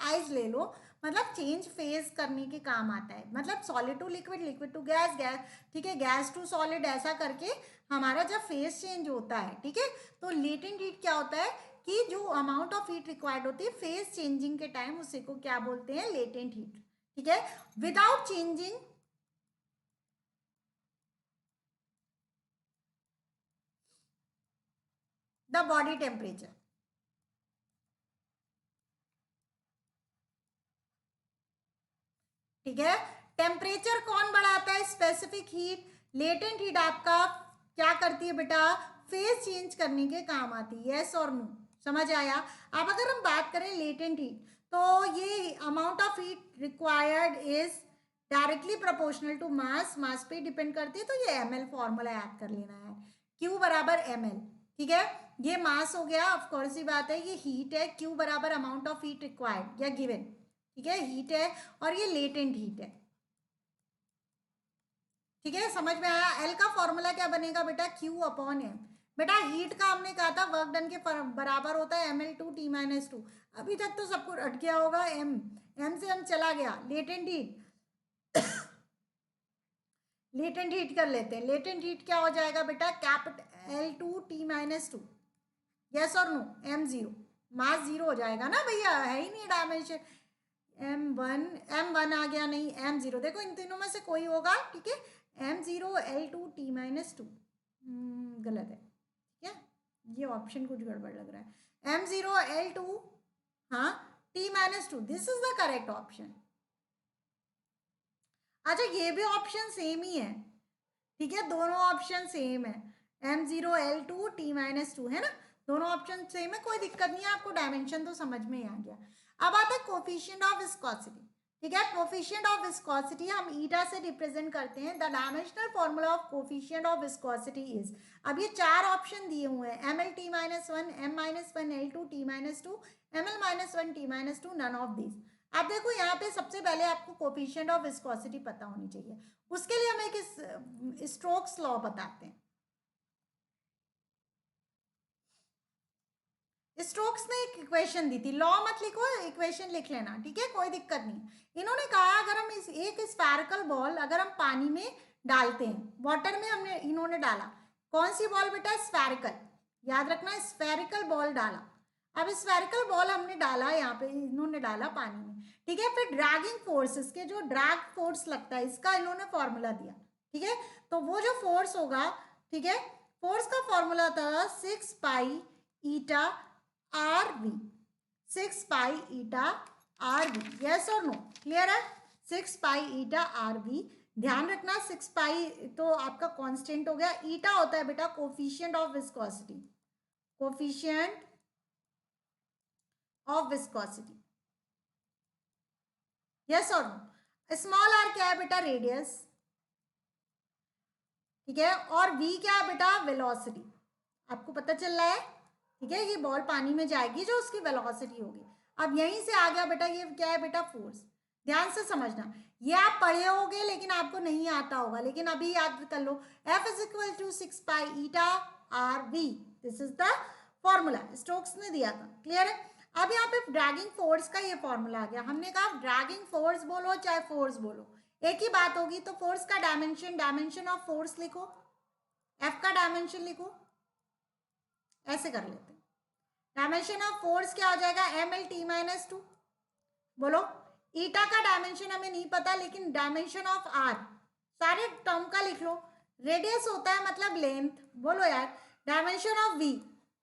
आइस ले लो, मतलब चेंज फेज करने के काम आता है, मतलब solid to liquid, liquid to gas, gas, ठीक है, गैस टू सॉलिड, ऐसा करके हमारा जब फेज चेंज होता है। ठीक है, तो लेटेंट हीट क्या होता है कि जो अमाउंट ऑफ हीट रिक्वायर्ड होती है फेज चेंजिंग के टाइम, उसी को क्या बोलते हैं, लेटेंट हीट। ठीक है, without changing the body temperature. ठीक है, टेम्परेचर कौन बढ़ाता है, स्पेसिफिक हीट। लेटेंट हीट आपका क्या करती है बेटा, फेज चेंज करने के काम आती है। यस और नो, समझ आया। अब अगर हम बात करें लेटेंट हीट, तो ये amount of heat required is directly proportional to mass, mass पे डिपेंड करती है, तो ये ml फॉर्मूला याद कर लेना है, Q बराबर ml। ठीक है, ये मास हो गया, ऑफ कोर्स ही बात है, ये हीट है, Q बराबर अमाउंट ऑफ हीट रिक्वायर्ड या गिवन। ठीक है, हीट है और ये लेटेंट हीट है। ठीक है, समझ में आया। एल का फॉर्मूला क्या बनेगा बेटा, Q अपॉन एम। बेटा हीट का हमने कहा था वर्क डन के बराबर होता है ml2 t-2। अभी तक तो सबको अट गया होगा, एम से एम चला गया, लेटेंट हीट। लेटेंट हीट कर लेते हैं, लेटेंट हीट क्या हो जाएगा बेटा, कैपिटल L2 t-2। यस और नो, m0, मास 0 हो जाएगा ना भैया, है ही नहीं डायमेंशन, M1 आ गया, नहीं M0, देखो इन तीनों में से कोई होगा, ठीक है। M0 L2 T-2 गलत है, ठीक है, ये ऑप्शन कुछ गड़बड़ लग रहा है। M0 L2 हाँ T-2, this is the correct option. अच्छा ये भी ऑप्शन सेम ही है, ठीक है, दोनों ऑप्शन सेम है, M0 L2 T-2 है ना, दोनों ऑप्शन सेम है, कोई दिक्कत नहीं है, आपको डायमेंशन तो समझ में ही आ गया। अब आता है कोफिशिएंट ऑफ विस्कोसिटी, ठीक है। कोफिशिएंट ऑफ विस्कोसिटी हम ईटा से रिप्रेजेंट करते हैं। The dimensional formula of coefficient of viscosity is, अब ये चार ऑप्शन दिए हुए हैं, ML-T-1, M-1L2 T-2, ML-1 T-2, none of this. अब देखो यहाँ पे सबसे पहले आपको कोफिशिएंट ऑफ विस्कोसिटी पता होनी चाहिए, उसके लिए हम एक स्टोक्स लॉ बताते हैं। स्टोक्स ने एक इक्वेशन दी थी, लॉ मत लिखो, इक्वेशन लिख लेना, ठीक है, कोई दिक्कत नहीं। इन्होंने कहा अगर हम एक स्फेरिकल बॉल अगर हम पानी में डालते हैं, वाटर में हमने इन्होंने डाला, कौन सी बॉल बेटा, स्फेरिकल, याद रखना स्फेरिकल बॉल डाला। अब स्फेरिकल बॉल हमने डाला, यहाँ पे इन्होंने डाला पानी में, ठीक है, फिर ड्रैगिंग फोर्स, इसके जो ड्रैग फोर्स लगता है इसका इन्होंने फॉर्मूला दिया, ठीक है, तो वो जो फोर्स होगा, ठीक है, फोर्स का फॉर्मूला था 6 पाई ईटा RV, 6 पाई ईटा RV, यस और नो, क्लियर है, 6 पाई ईटा RV। ध्यान रखना 6 पाई तो आपका कांस्टेंट हो गया, ईटा होता है बेटा coefficient of viscosity, coefficient of viscosity, yes और नो। स्मॉल r क्या है बेटा, रेडियस, ठीक है, और v क्या है बेटा, वेलोसिटी, आपको पता चल रहा है, ठीक है, ये बॉल पानी में जाएगी जो उसकी वेलोसिटी होगी। अब यहीं से आ गया बेटा, ये क्या है बेटा, फोर्स, ध्यान से समझना, ये आप पढ़े होगे लेकिन आपको नहीं आता होगा, लेकिन अभी याद कर लो, F = 6 pi eta RV, this is the formula, Stokes ने दिया था, क्लियर है। अब यहाँ पे ड्रैगिंग फोर्स का ये फॉर्मूला आ गया, हमने कहा ड्रैगिंग फोर्स बोलो चाहे फोर्स बोलो एक ही बात होगी, तो फोर्स का डायमेंशन, डायमेंशन ऑफ फोर्स लिखो, F का डायमेंशन लिखो, ऐसे कर लेते हैं। डायमेंशन ऑफ फोर्स क्या हो जाएगा, ML-T-2, बोलो, ईटा का डायमेंशन हमें नहीं पता, लेकिन डायमेंशन ऑफ R सारे टर्म का लिख लो, रेडियस होता है मतलब लेंथ, बोलो यार, डायमेंशन ऑफ V,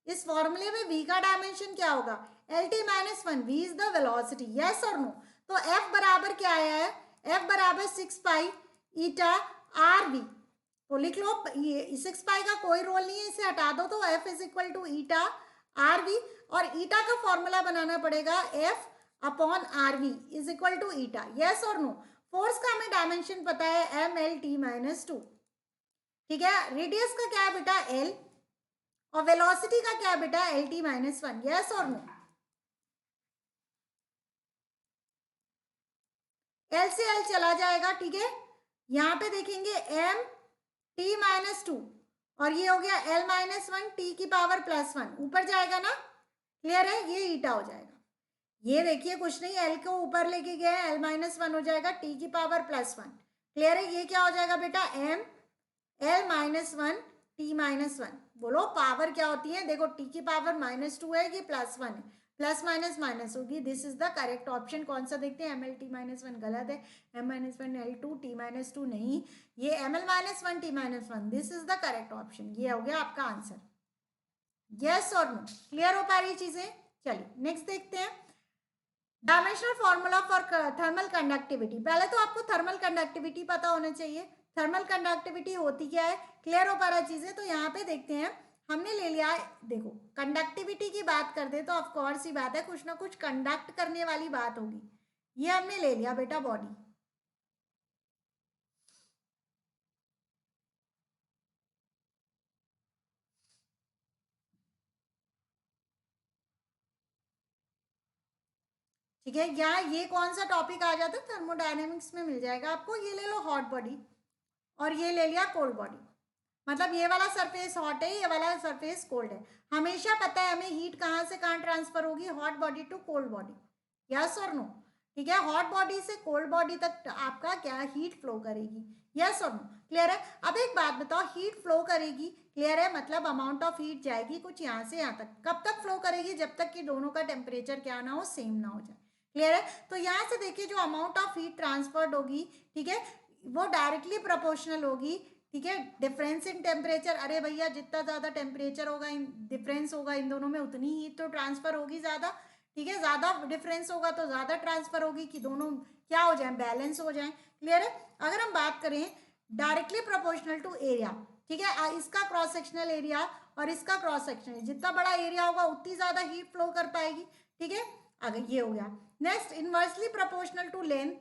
इस फॉर्मूले में V का डायमेंशन क्या होगा, L-T-1, V is the velocity, yes और नो। तो F बराबर क्या आया है, F बराबर 6 पाई ईटा RV, तो लिख लो, ये 6 पाई का कोई रोल नहीं है, इसे हटा दो, तो F = ईटा RV, और ईटा का फॉर्मूला बनाना पड़ेगा F/RV = ईटा, यस और नो। फोर्स का हमें डायमेंशन पता है ML-T-2, ठीक है, रेडियस का क्या है बेटा L, और वेलोसिटी का क्या है बेटा L-T-1, यस और नो। L से L चला जाएगा, ठीक है, यहाँ पे देखेंगे M-T-2 और ये हो गया L-1 T⁻+1, ऊपर जाएगा ना, क्लियर है, ये ईटा हो जाएगा। ये देखिए कुछ नहीं, L को ऊपर लेके गए, L-1 हो जाएगा T⁻+1, क्लियर है, ये क्या हो जाएगा बेटा M-L-1 T-1, बोलो पावर क्या होती है, देखो T⁻2 है, ये +1 है, प्लस माइनस माइनस होगी, this is the correct option. कौन सा देखते हैं, ML-T-1 गलत है, M-1 L2 T-2 नहीं, ये ML-1 T-1, this is the correct option, ये हो गया आपका आंसर, यस और नो, क्लियर हो पा रही चीजें। चलिए नेक्स्ट देखते हैं, dimensional formula for thermal conductivity. पहले तो आपको थर्मल कंडक्टिविटी पता होना चाहिए, थर्मल कंडक्टिविटी होती क्या है, क्लियर हो पा रहा चीजें। तो यहाँ पे देखते हैं, हमने ले लिया, देखो कंडक्टिविटी की बात करते तो ऑफ कोर्स ही बात है, कुछ ना कुछ कंडक्ट करने वाली बात होगी, ये हमने ले लिया बेटा बॉडी, ठीक है। यहाँ ये कौन सा टॉपिक आ जाता है, थर्मोडायनेमिक्स में मिल जाएगा आपको, ये ले लो हॉट बॉडी और ये ले लिया कोल्ड बॉडी, मतलब ये वाला सरफेस हॉट है, ये वाला सरफेस कोल्ड है। हमेशा पता है हमें हीट कहाँ से कहाँ ट्रांसफर होगी, hot body to cold body, yes और नो, ठीक है, हॉट बॉडी से कोल्ड बॉडी तक आपका क्या हीट फ्लो करेगी, यस और नो, क्लियर है। अब एक बात बताओ, हीट फ्लो करेगी, क्लियर है, मतलब अमाउंट ऑफ हीट जाएगी कुछ यहाँ से यहाँ तक, कब तक फ्लो करेगी, जब तक कि दोनों का टेम्परेचर क्या ना हो, सेम ना हो जाए, क्लियर है? तो यहाँ से देखिए जो अमाउंट ऑफ हीट ट्रांसफर्ड होगी, ठीक है, वो डायरेक्टली प्रोपोर्शनल होगी, ठीक है, डिफरेंस इन टेम्परेचर। अरे भैया जितना ज़्यादा टेम्परेचर होगा, डिफरेंस होगा इन दोनों में, उतनी हीट तो ट्रांसफर होगी ज़्यादा, ठीक है, ज़्यादा डिफरेंस होगा तो ज़्यादा ट्रांसफर होगी, कि दोनों क्या हो जाए, बैलेंस हो जाए। क्लियर है? अगर हम बात करें डायरेक्टली प्रोपोर्शनल टू एरिया, ठीक है, इसका क्रॉस सेक्शनल एरिया और इसका क्रॉस सेक्शनल, जितना बड़ा एरिया होगा उतनी ज़्यादा हीट फ्लो कर पाएगी, ठीक है। आगे ये हो गया। Next inversely proportional to length,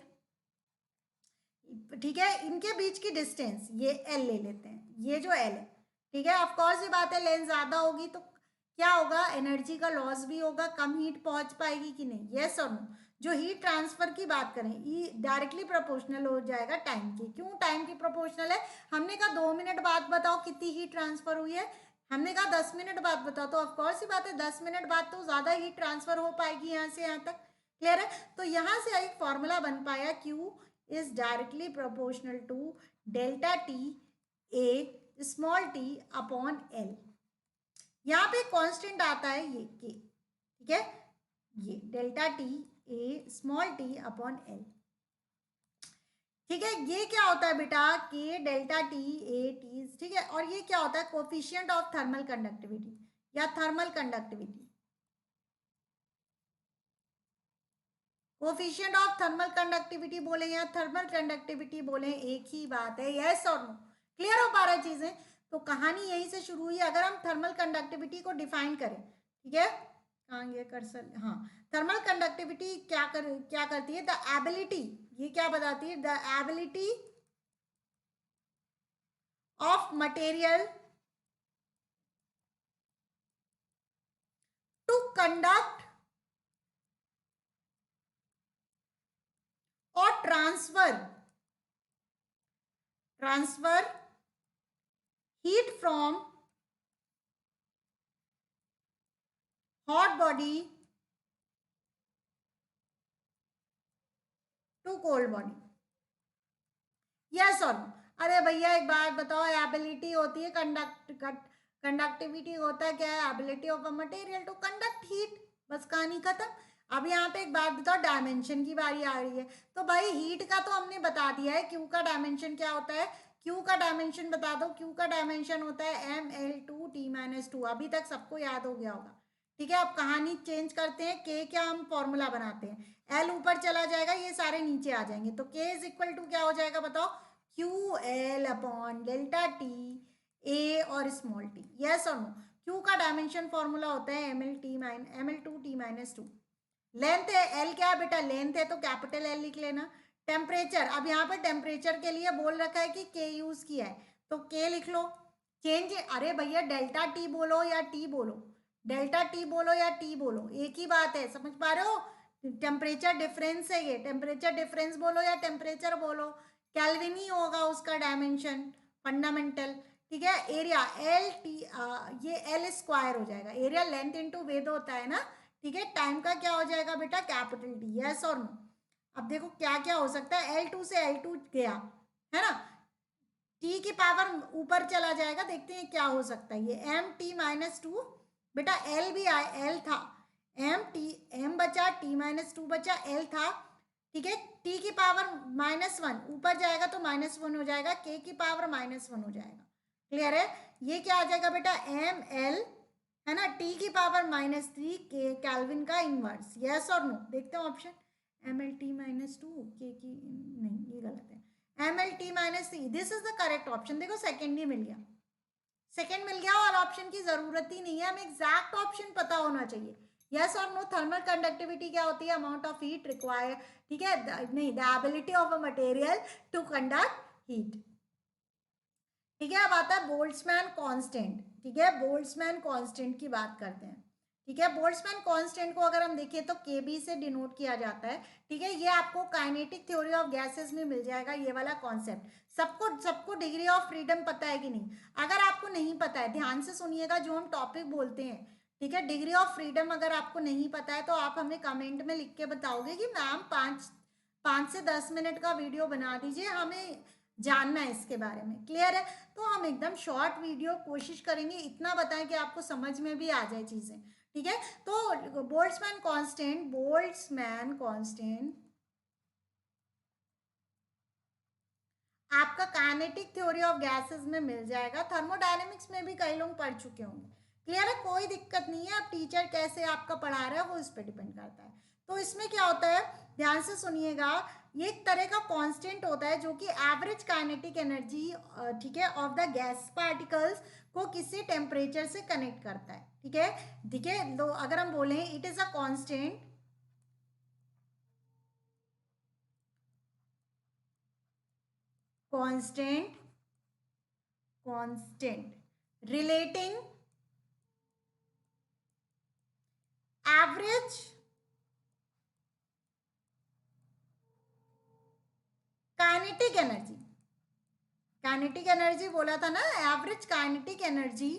ठीक है, इनके बीच की डिस्टेंस ये एल ले लेते हैं, ये जो एल है, ठीक है, ऑफ कोर्स ये बात है, लेंथ ज्यादा होगी तो क्या होगा, एनर्जी का लॉस भी होगा, कम हीट पहुंच पाएगी कि नहीं, यस और नो। जो हीट ट्रांसफर की बात करें, ये डायरेक्टली प्रोपोर्शनल हो जाएगा टाइम की। क्यों टाइम की प्रोपोर्शनल है? हमने कहा 2 मिनट बाद बताओ कितनी हीट ट्रांसफर हुई है, हमने कहा 10 मिनट बाद बताओ, तो ऑफकोर्स ही बात है 10 मिनट बाद तो ज्यादा हीट ट्रांसफर हो पाएगी यहाँ से यहाँ तक। क्लियर है? तो यहाँ से एक फॉर्मूला बन पाया, Q is directly proportional to delta t a small t upon l। यहाँ पे कांस्टेंट आता है ये के, ठीक है, ये delta T A small T upon L, ठीक है। ये क्या होता है बेटा, के डेल्टा टी ए टी, ठीक है, और ये क्या होता है, कोफिशिएंट ऑफ थर्मल कंडक्टिविटी या thermal conductivity. Coefficient of thermal conductivity बोले या थर्मल कंडक्टिविटी बोले, एक ही बात है, यस और नो। क्लियर हो पा रहा है चीजें? तो कहानी यहीं से शुरू हुई। अगर हम थर्मल कंडक्टिविटी को डिफाइन करें, ठीक है, कहाँ ये कर्सर, हाँ, थर्मल कंडक्टिविटी क्या करती है, द एबिलिटी, ये क्या बताती है, the ability of material to conduct और transfer heat from hot body to cold body, yes और नो। अरे भैया एक बात बताओ, एबिलिटी होती है कंडक्टिविटी होता है क्या है, ability of a material to conduct heat, बस कहानी खत्म। अब यहाँ पे एक बात बताओ, डायमेंशन की बारी आ रही है, तो भाई हीट का तो हमने बता दिया है, क्यू का डायमेंशन क्या होता है, क्यू का डायमेंशन बता दो, क्यू का डायमेंशन होता है ml2t-2, अभी तक सबको याद हो गया होगा, ठीक है। अब कहानी चेंज करते हैं, के क्या हम फॉर्मूला बनाते हैं, एल ऊपर चला जाएगा, ये सारे नीचे आ जाएंगे, तो के इज इक्वल टू क्या हो जाएगा बताओ, Q L upon delta T A और स्मॉल टी, यस और नो। क्यू का डायमेंशन फॉर्मूला होता है ml2t-2। लेंथ है, एल क्या है बेटा, लेंथ है, तो कैपिटल एल लिख लेना। टेम्परेचर, अब यहाँ पर टेम्परेचर के लिए बोल रखा है कि के यूज किया है, तो के लिख लो। चेंज, अरे भैया डेल्टा टी बोलो या टी बोलो, डेल्टा टी बोलो या टी बोलो, एक ही बात है, समझ पा रहे हो, टेम्परेचर डिफरेंस है ये, टेम्परेचर डिफरेंस बोलो या टेम्परेचर बोलो, कैल्विन ही होगा उसका डायमेंशन, फंडामेंटल, ठीक है। एरिया एल टी, ये एल स्क्वायर हो जाएगा, एरिया लेंथ इनटू वेट होता है ना, ठीक है। टाइम का क्या हो जाएगा बेटा, कैपिटल टी, यस और नो। अब देखो क्या क्या हो सकता है, L2 से L2 गया है ना, टी की पावर ऊपर चला जाएगा, देखते हैं क्या हो सकता है, ये m t-2, बेटा L भी आए, L था, m बचा, t-2 बचा, L था, ठीक है, t की पावर -1 ऊपर जाएगा तो -1 हो जाएगा, k की पावर -1 हो जाएगा। क्लियर है? ये क्या आ जाएगा बेटा, ml है ना, t की पावर -3 के कैल्विन का इनवर्स, यस और नो। देखते हैं ऑप्शन, mlt-2 के की, नहीं ये गलत है, mlt-3, this is the correct option. देखो सेकेंड ही मिल गया, सेकेंड मिल गया, और ऑप्शन की जरूरत ही नहीं है, हमें एग्जैक्ट ऑप्शन पता होना चाहिए, यस और नो। थर्मल कंडक्टिविटी क्या होती है, अमाउंट ऑफ हीट रिक्वायर, ठीक है, नहीं, the ability of a material to conduct heat, ठीक है। अब आता है बोल्ट्जमैन कांस्टेंट, ठीक है, बोल्ट्जमैन कांस्टेंट की बात करते हैं, ठीक है। बोल्ट्जमैन कांस्टेंट को अगर हम देखें तो केबी से डिनोट किया जाता है, ठीक है। ये आपको काइनेटिक थ्योरी ऑफ गैसेस में मिल जाएगा, ये वाला कॉन्सेप्ट। सबको डिग्री ऑफ फ्रीडम पता है कि नहीं? अगर आपको नहीं पता है, ध्यान से सुनिएगा जो हम टॉपिक बोलते हैं, ठीक है। डिग्री ऑफ फ्रीडम अगर आपको नहीं पता है तो आप हमें कमेंट में लिख के बताओगे कि मैम 5 से 10 मिनट का वीडियो बना दीजिए, हमें जानना है इसके बारे में। क्लियर है? तो हम एकदम शॉर्ट वीडियो कोशिश करेंगे, इतना बताएं कि आपको समझ में भी आ जाए चीज़ें, ठीक है, तो बोल्ट्जमैन कांस्टेंट आपका काइनेटिक थ्योरी ऑफ गैसेस में मिल जाएगा, थर्मोडायनेमिक्स में भी कई लोग पढ़ चुके होंगे। क्लियर है, कोई दिक्कत नहीं है, अब टीचर कैसे आपका पढ़ा रहा है वो इस पर डिपेंड करता है। तो इसमें क्या होता है, ध्यान से सुनिएगा, ये एक तरह का कांस्टेंट होता है जो कि एवरेज काइनेटिक एनर्जी, ठीक है, ऑफ द गैस पार्टिकल्स को किसी टेम्परेचर से कनेक्ट करता है। ठीक है, तो अगर हम बोलें it is a constant constant constant relating average kinetic energy बोला था ना, average kinetic energy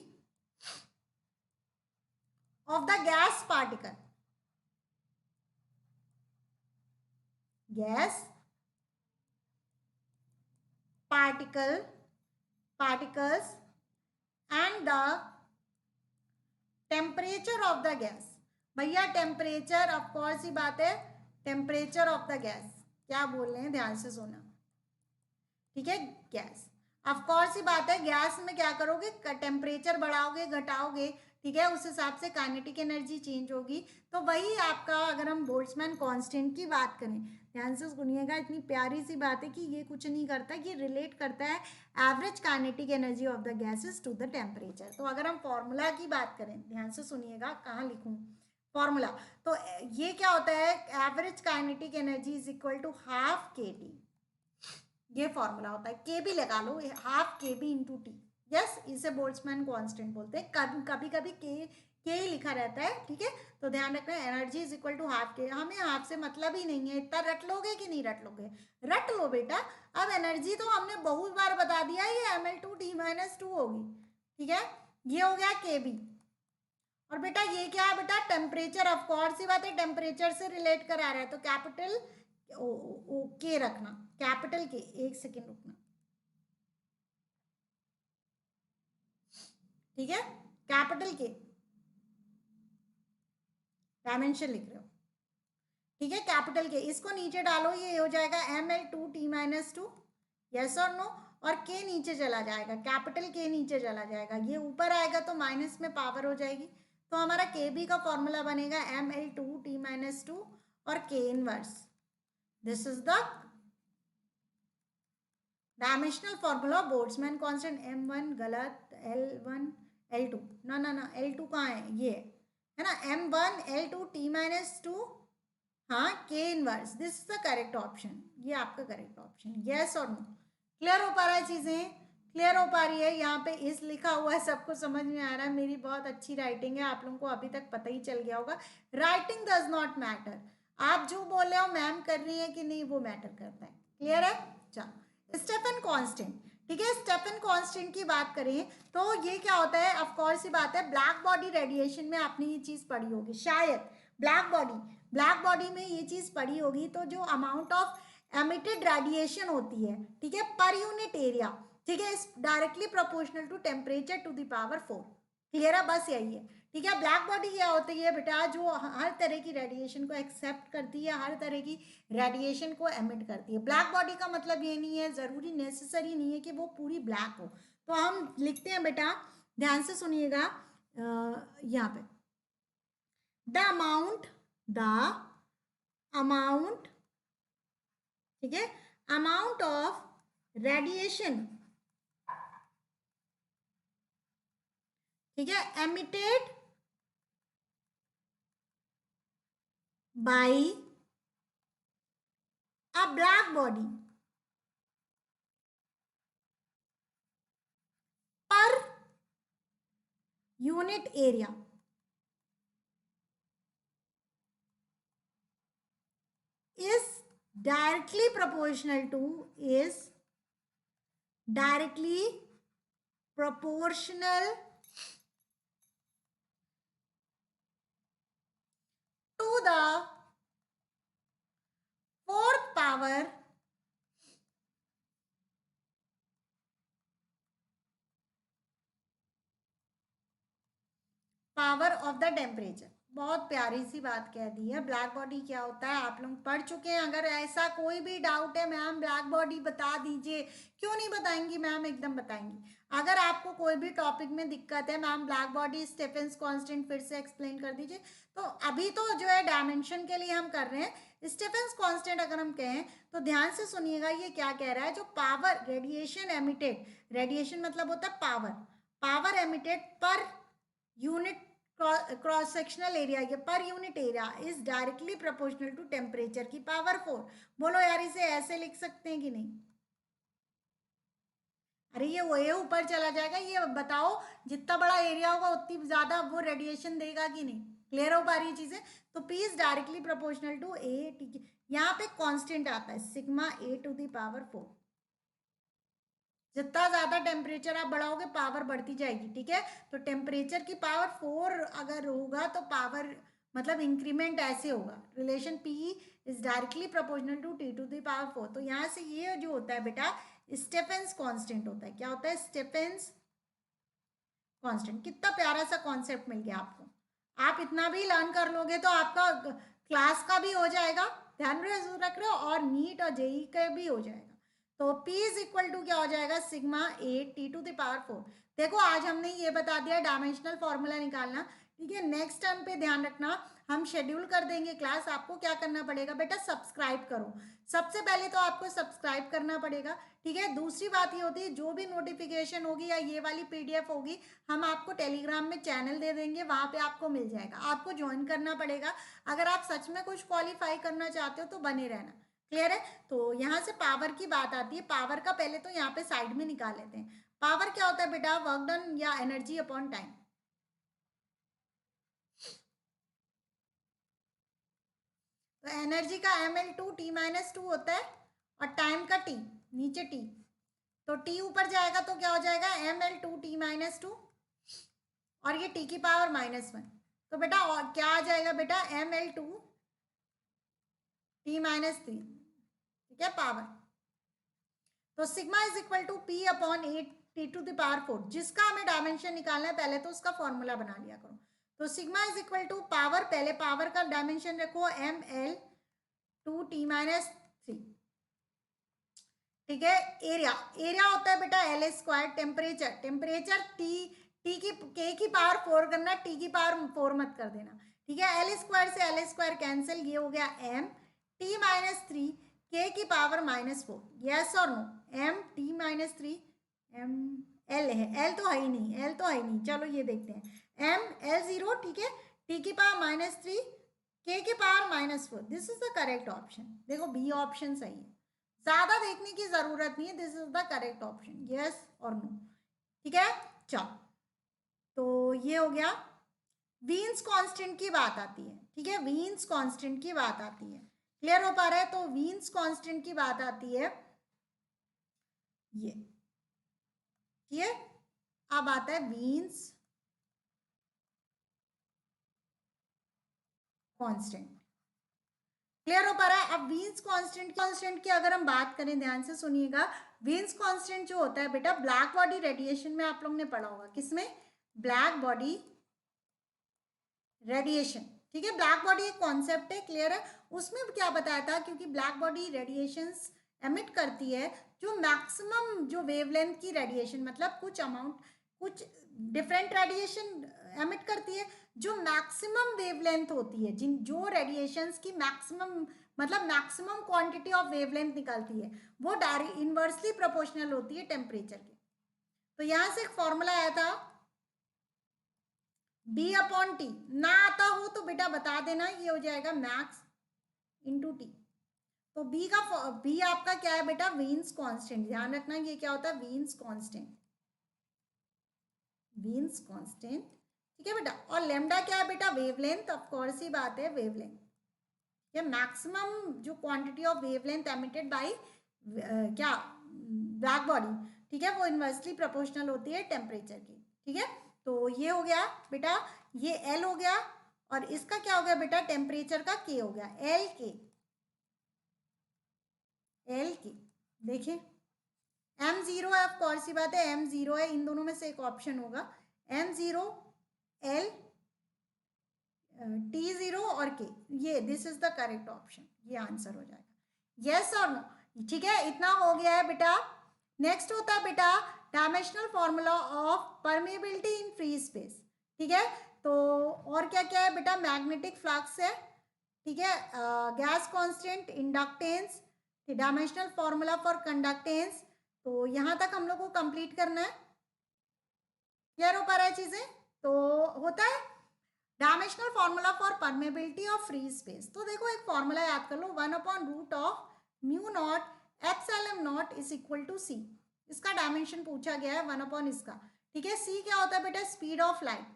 of the gas particles and the temperature of the gas। भैया टेम्परेचर, ऑफ कोर्स ही बात है, टेम्परेचर ऑफ द गैस क्या बोल रहे हैं, ध्यान से सुना। ठीक है, गैस, ऑफ कोर्स ही बात है, गैस में क्या करोगे, टेम्परेचर बढ़ाओगे घटाओगे, ठीक है, उस हिसाब से काइनेटिक एनर्जी चेंज होगी। तो वही आपका, अगर हम बोल्ट्जमैन कांस्टेंट की बात करें, ध्यान से सुनिएगा, इतनी प्यारी सी बात है कि ये कुछ नहीं करता, ये रिलेट करता है average kinetic energy of the gases to the temperature. तो अगर हम फॉर्मूला की बात करें, ध्यान से सुनिएगा, कहाँ लिखूं फॉर्मूला, तो ये क्या होता है, average kinetic energy is equal to half K T, ये फॉर्मूला होता है, के बी लगा लो, half K B into T. Yes, इसे बोल्ट्जमैन कांस्टेंट बोलते हैं, कभी कभी के ही लिखा रहता है। ठीक है, तो ध्यान रखना, energy is equal to half K, हमें हाफ से मतलब ही नहीं है, इतना रट लोगे कि नहीं रट लोगे, रट लो बेटा। अब एनर्जी तो हमने बहुत बार बता दिया, ये ml2T-2 होगी। ठीक है, ये हो गया के बी, और बेटा ये क्या है बेटा, टेम्परेचर, ऑफ कोर्स ही बात है, टेम्परेचर से रिलेट करा रहा है, तो कैपिटल ओ के रखना, कैपिटल के, एक सेकेंड रुकना। ठीक है, कैपिटल के डायमेंशन लिख रहे हो, ठीक है, कैपिटल के, इसको नीचे डालो, ये हो जाएगा ml2T-2, यस और नो, और के नीचे चला जाएगा, कैपिटल के नीचे चला जाएगा, ये ऊपर आएगा तो माइनस में पावर हो जाएगी, तो हमारा के बी का फॉर्मूला बनेगा ml2T-2 और के inverse, this is the dimensional formula of Boltzmann constant. m1 गलत, l1 l2, ना ना ना, l2 कहाँ है, ये है ना, m1 l2 T-2, हाँ, के inverse, this is the correct option, ये आपका करेक्ट ऑप्शन, यस और नो। क्लियर हो पा रहा है, चीजें क्लियर हो पा रही है, यहाँ पे इस लिखा हुआ है, सबको समझ में आ रहा है, मेरी बहुत अच्छी राइटिंग है, आप लोगों को अभी तक पता ही चल गया होगा, राइटिंग डज नॉट मैटर, आप जो बोल रहे हो मैम कर रही है कि नहीं वो मैटर करता है। क्लियर है, चलो, स्टेफन कांस्टेंट, ठीक है, स्टेफन कांस्टेंट की बात करें तो ये क्या होता है, ऑफ कोर्स ही बात है, ब्लैक बॉडी रेडिएशन में आपने ये चीज पढ़ी होगी शायद, ब्लैक बॉडी में ये चीज पढ़ी होगी, तो जो अमाउंट ऑफ एमिटेड रेडिएशन होती है, ठीक है, पर यूनिट एरिया, ठीक है, is directly proportional to temperature to the power 4। Clear है, बस यही है। ठीक है, ब्लैक बॉडी क्या होती है बेटा, जो हर तरह की रेडिएशन को एक्सेप्ट करती है, हर तरह की रेडिएशन को एमिट करती है। ब्लैक बॉडी का मतलब ये नहीं है, जरूरी नेसेसरी नहीं है कि वो पूरी ब्लैक हो, तो हम लिखते हैं बेटा, ध्यान से सुनिएगा, यहाँ पे द अमाउंट, ठीक है, अमाउंट ऑफ रेडिएशन, ठीक है, emitted by a black body पर unit area is directly proportional to is directly proportional to the fourth power power of the temperature. बहुत प्यारी सी बात कह दी है। ब्लैक बॉडी क्या होता है आप लोग पढ़ चुके हैं। अगर ऐसा कोई भी डाउट है मैम ब्लैक बॉडी बता दीजिए, क्यों नहीं बताएंगी मैम, एकदम बताएंगी। अगर आपको कोई भी टॉपिक में दिक्कत है ma'am black body Stefan's constant फिर से एक्सप्लेन कर दीजिए। तो अभी तो जो है डायमेंशन के लिए हम कर रहे हैं। स्टीफेंस कांस्टेंट अगर हम कहें तो ध्यान से सुनिएगा, ये क्या कह रहा है, जो पावर रेडिएशन एमिटेड, रेडिएशन मतलब होता है power, power emitted per unit cross sectional area, ये per unit area is directly proportional to temperature की पावर 4। बोलो यार इसे ऐसे लिख सकते हैं कि नहीं? अरे ये वो ऊपर चला जाएगा, ये बताओ जितना बड़ा एरिया होगा उतनी ज्यादा वो रेडिएशन देगा कि नहीं? क्लियर हो पा रही है चीजें? तो P is directly proportional to A T. यहाँ पे कांस्टेंट आता है sigma A to the power 4। जितना ज्यादा टेम्परेचर आप बढ़ाओगे पावर बढ़ती जाएगी, ठीक है? तो टेम्परेचर की पावर 4 अगर होगा तो पावर मतलब इंक्रीमेंट ऐसे होगा, relation P is directly proportional to T to the power 4। तो यहाँ से ये जो होता है बेटा स्टेफेंस कांस्टेंट होता है। क्या होता है? Stephens constant. कितना प्यारा सा कॉन्सेप्ट मिल गया आपको। आप इतना भी लर्न कर लोगे तो आपका क्लास का भी हो जाएगा, ध्यान रख रहे हो, और नीट और जेई का भी हो जाएगा। तो P इज इक्वल टू क्या हो जाएगा? Sigma A T to the power 4। देखो आज हमने ये बता दिया डायमेंशनल फॉर्मूला निकालना, ठीक है? नेक्स्ट टर्म पे ध्यान रखना, हम शेड्यूल कर देंगे क्लास। आपको क्या करना पड़ेगा बेटा? सब्सक्राइब करो। सबसे पहले तो आपको सब्सक्राइब करना पड़ेगा, ठीक है? दूसरी बात ये होती है जो भी नोटिफिकेशन होगी या ये वाली PDF होगी हम आपको टेलीग्राम में चैनल दे देंगे, वहाँ पे आपको मिल जाएगा। आपको ज्वाइन करना पड़ेगा अगर आप सच में कुछ क्वालिफाई करना चाहते हो तो बने रहना। क्लियर है? तो यहाँ से पावर की बात आती है। पावर का पहले तो यहाँ पे साइड में निकाल लेते हैं। पावर क्या होता है बेटा? वर्क डन या एनर्जी अपॉन टाइम। तो एनर्जी का ml2 t-2 होता है और टाइम का t, नीचे t, तो t ऊपर जाएगा तो क्या हो जाएगा? ml2 t-2 और ये t की पावर -1। तो बेटा और क्या आ जाएगा बेटा? ml2 t-3, ठीक है, पावर। तो sigma is equal to P upon 8 T to the power 4, जिसका हमें डायमेंशन निकालना है पहले तो उसका फॉर्मूला बना लिया करो। तो sigma is equal to power, पहले पावर का डायमेंशन रखो ml2 t-3, ठीक है? एरिया, एरिया होता है बेटा L²। टेम्परेचर, टेम्परेचर टी की के की पावर 4 करना, टी की पावर 4 मत कर देना, ठीक है? L² से L² कैंसिल, ये हो गया m t-3 के की पावर -4। यस और no? m t-3 m l है, l तो है ही नहीं, l तो है ही नहीं। चलो ये देखते हैं m l0, ठीक है? t की पावर -3 k की power -4, this is the correct option. देखो बी ऑप्शन सही है, ज्यादा देखने की जरूरत नहीं है, this is the correct option. Yes और नो? ठीक है, चलो तो ये हो गया। वीन्स कांस्टेंट की बात आती है, ठीक है? वीन्स कांस्टेंट की बात आती है, क्लियर हो पा रहा है? तो वीन्स कांस्टेंट की बात आती है ये, ठीक है? अब आता है वीन्स कांस्टेंट। क्लियर हो पा रहा है? अब वीन्स कांस्टेंट की अगर हम बात करें, ध्यान से सुनिएगा, वीन्स कांस्टेंट जो होता है बेटा ब्लैक बॉडी रेडिएशन में आप लोग ने पढ़ा होगा। किसमें? ब्लैक बॉडी रेडिएशन, ठीक है? ब्लैक बॉडी एक कॉन्सेप्ट है, क्लियर है? उसमें क्या बताया था, क्योंकि ब्लैक बॉडी रेडिएशंस एमिट करती है जो मैक्सिमम जो वेवलेंथ की रेडिएशन, मतलब कुछ अमाउंट, कुछ डिफरेंट रेडिएशन एमिट करती है जो मैक्सिमम वेवलेंथ होती है, जिन जो रेडिएशंस की मैक्सिमम मतलब मैक्सिमम क्वांटिटी ऑफ वेवलेंथ निकालती है, वो डायरेक्ट इनवर्सली प्रोपोर्शनल होती है टेम्परेचर के। तो यहां से एक फॉर्मूला आया था बी अपॉन टी। ना आता हो तो बेटा बता देना, ये हो जाएगा मैक्स इंटू टी। तो बी आपका क्या है बेटा? Wien's constant. ध्यान रखना ये क्या होता है? वीन्स कांस्टेंट, वीन्स कांस्टेंट, ठीक है बेटा? और लेमडा क्या है बेटा? वेवलेंथ, ऑफ कोर्स ही बात है, वेवलेंथ। ये मैक्सिमम जो quantity of wavelength emitted by क्या ब्लैक बॉडी, ठीक है, वो इनवर्सली प्रोपोर्शनल होती है टेम्परेचर की, ठीक है? तो ये हो गया बेटा, ये एल हो गया, और इसका क्या हो गया बेटा? टेम्परेचर का के हो गया, एल के, एल के। देखिए m0 है, ऑफ कोर्स ही बात है m0 है, इन दोनों में से एक ऑप्शन होगा m0 l T0 और K, ये this is the correct option, ये आंसर हो जाएगा। यस और नो, ठीक है, इतना हो गया है बेटा। नेक्स्ट होता है बेटा dimensional formula of permeability in free space, ठीक है। तो और क्या क्या है बेटा, मैग्नेटिक फ्लक्स है, ठीक है, gas constant, inductance, dimensional formula for conductance. तो यहाँ तक हम लोग को कंप्लीट करना है, क्लियर हो पा रहा है चीजें। तो होता है dimensional formula for permeability of free space. तो देखो एक फॉर्मूला याद कर लो, 1/रूट of mu not epsilon not is equal to C. इसका डायमेंशन पूछा गया है 1/ इसका, ठीक है। सी क्या होता है बेटा, स्पीड ऑफ लाइट।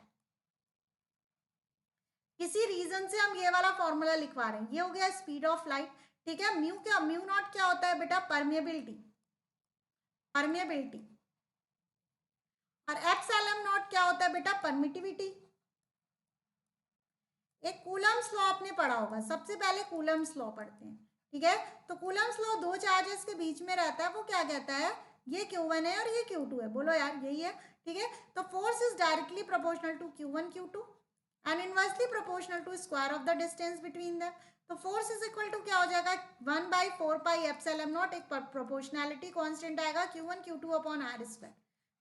किसी रीजन से हम ये वाला फॉर्मूला लिखवा रहे हैं, ये हो गया स्पीड ऑफ लाइट, ठीक है। म्यू क्या, म्यू नॉट क्या होता है बेटा, परमेबिलिटी, परमेबिलिटी। और एप्सिलॉन नॉट क्या होता है बेटा, परमिटिविटी। एक कूलम्स लॉ आपने पढ़ा होगा, सबसे पहले कूलम्स लॉ पढ़ते हैं, ठीक है। तो कूलम्स लॉ दो चार्जेस के बीच में रहता है, वो क्या कहता है, ये Q1 है और ये Q2 है, बोलो यार यही है, ठीक है। तो force is directly proportional to Q1 Q2 and inversely proportional to square of the distance between them. तो फोर्स इज इक्वल टू क्या हो जाएगा, 1/4 पाई एप्सिलॉन नॉट, एक प्रोपोर्शनैलिटी कांस्टेंट आएगा Q1 Q2 upon are square.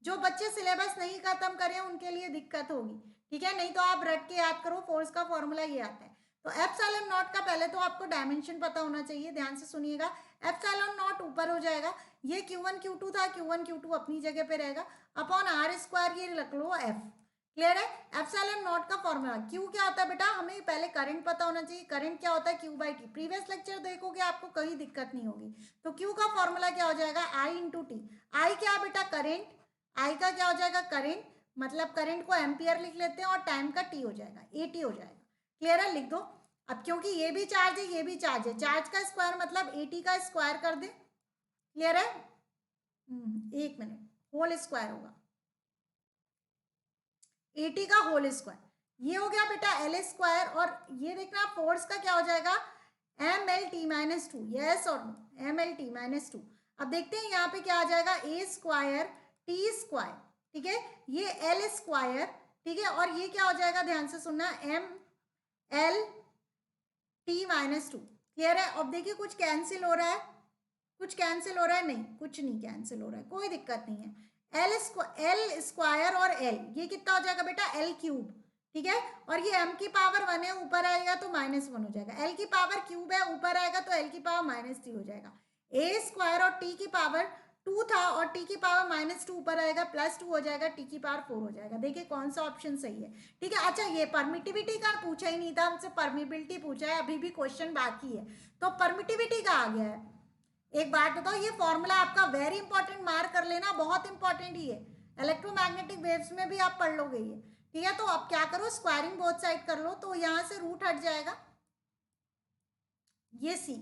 जो बच्चे सिलेबस नहीं खत्म करें उनके लिए दिक्कत होगी, ठीक है, नहीं तो आप रट के याद करो, फोर्स का फॉर्मूला ये आता है। तो एप्सिलॉन नॉट का पहले तो आपको डायमेंशन पता होना चाहिए, ध्यान से सुनिएगा। एप्सिलॉन नॉट ऊपर हो जाएगा, ये Q1 Q2 था, Q1 Q2 अपनी जगह पे रहेगा, अपॉन आर स्क्वायर ये रख लो F, क्लियर है। एप्सिलॉन नॉट का फॉर्मूला, Q क्या होता है बेटा, हमें पहले करंट पता होना चाहिए, करंट क्या होता है Q/T, प्रीवियस लेक्चर देखोगे आपको कोई दिक्कत नहीं होगी। तो Q का फॉर्मूला क्या हो जाएगा, I × T। I क्या बेटा, करंट, आई का क्या हो जाएगा, करंट, मतलब करंट को एम्पियर लिख लेते हैं और टाइम का टी हो जाएगा, AT हो जाएगा, क्लियर है, लिख दो। अब क्योंकि ये भी चार्ज है ये भी चार्ज है, चार्ज का स्क्वायर मतलब AT का स्क्वायर कर दे, क्लियर है। एक मिनट, होल स्क्वायर होगा, AT का होल स्क्वायर, ये हो गया बेटा L स्क्वायर। और ये देखना फोर्स का क्या हो जाएगा, MLT-2, यस और नो, MLT-2। अब देखते हैं यहाँ पे क्या आ जाएगा, A स्क्वायर T स्क्वायर, ठीक है, ये L स्क्वायर, ठीक है, और ये क्या हो जाएगा, ध्यान से सुनना, MLT-2, क्लियर है। अब देखिए कुछ कैंसिल हो रहा है, कुछ कैंसिल हो रहा है, नहीं कुछ नहीं कैंसिल हो रहा है, कोई दिक्कत नहीं है। L स्क्वायर और L, ये कितना हो जाएगा बेटा, L क्यूब, ठीक है। और ये m की पावर 1 है, ऊपर आएगा तो -1 हो जाएगा, L की पावर क्यूब है, ऊपर आएगा तो L की पावर -3 हो जाएगा। A स्क्वायर और T की पावर 2 था और T की पावर -2 ऊपर आएगा, +2 हो जाएगा, T की पावर 4 हो जाएगा। देखिए कौन सा ऑप्शन सही है, ठीक है। अच्छा ये परमिटिविटी का पूछा ही नहीं था हमसे, परमिबिलिटी पूछा है, अभी भी क्वेश्चन बाकी है, तो परमिटिविटी का आ गया है। एक बात बताओ, ये फॉर्मूला आपका वेरी इंपॉर्टेंट, मार्क कर लेना, बहुत इंपॉर्टेंट ही है, इलेक्ट्रोमैग्नेटिक वेव्स में भी आप पढ़ लोगे ये, ठीक है। तो अब क्या करो, स्क्वायरिंग बोथ साइड कर लो, तो यहाँ से रूट हट जाएगा, ये सी,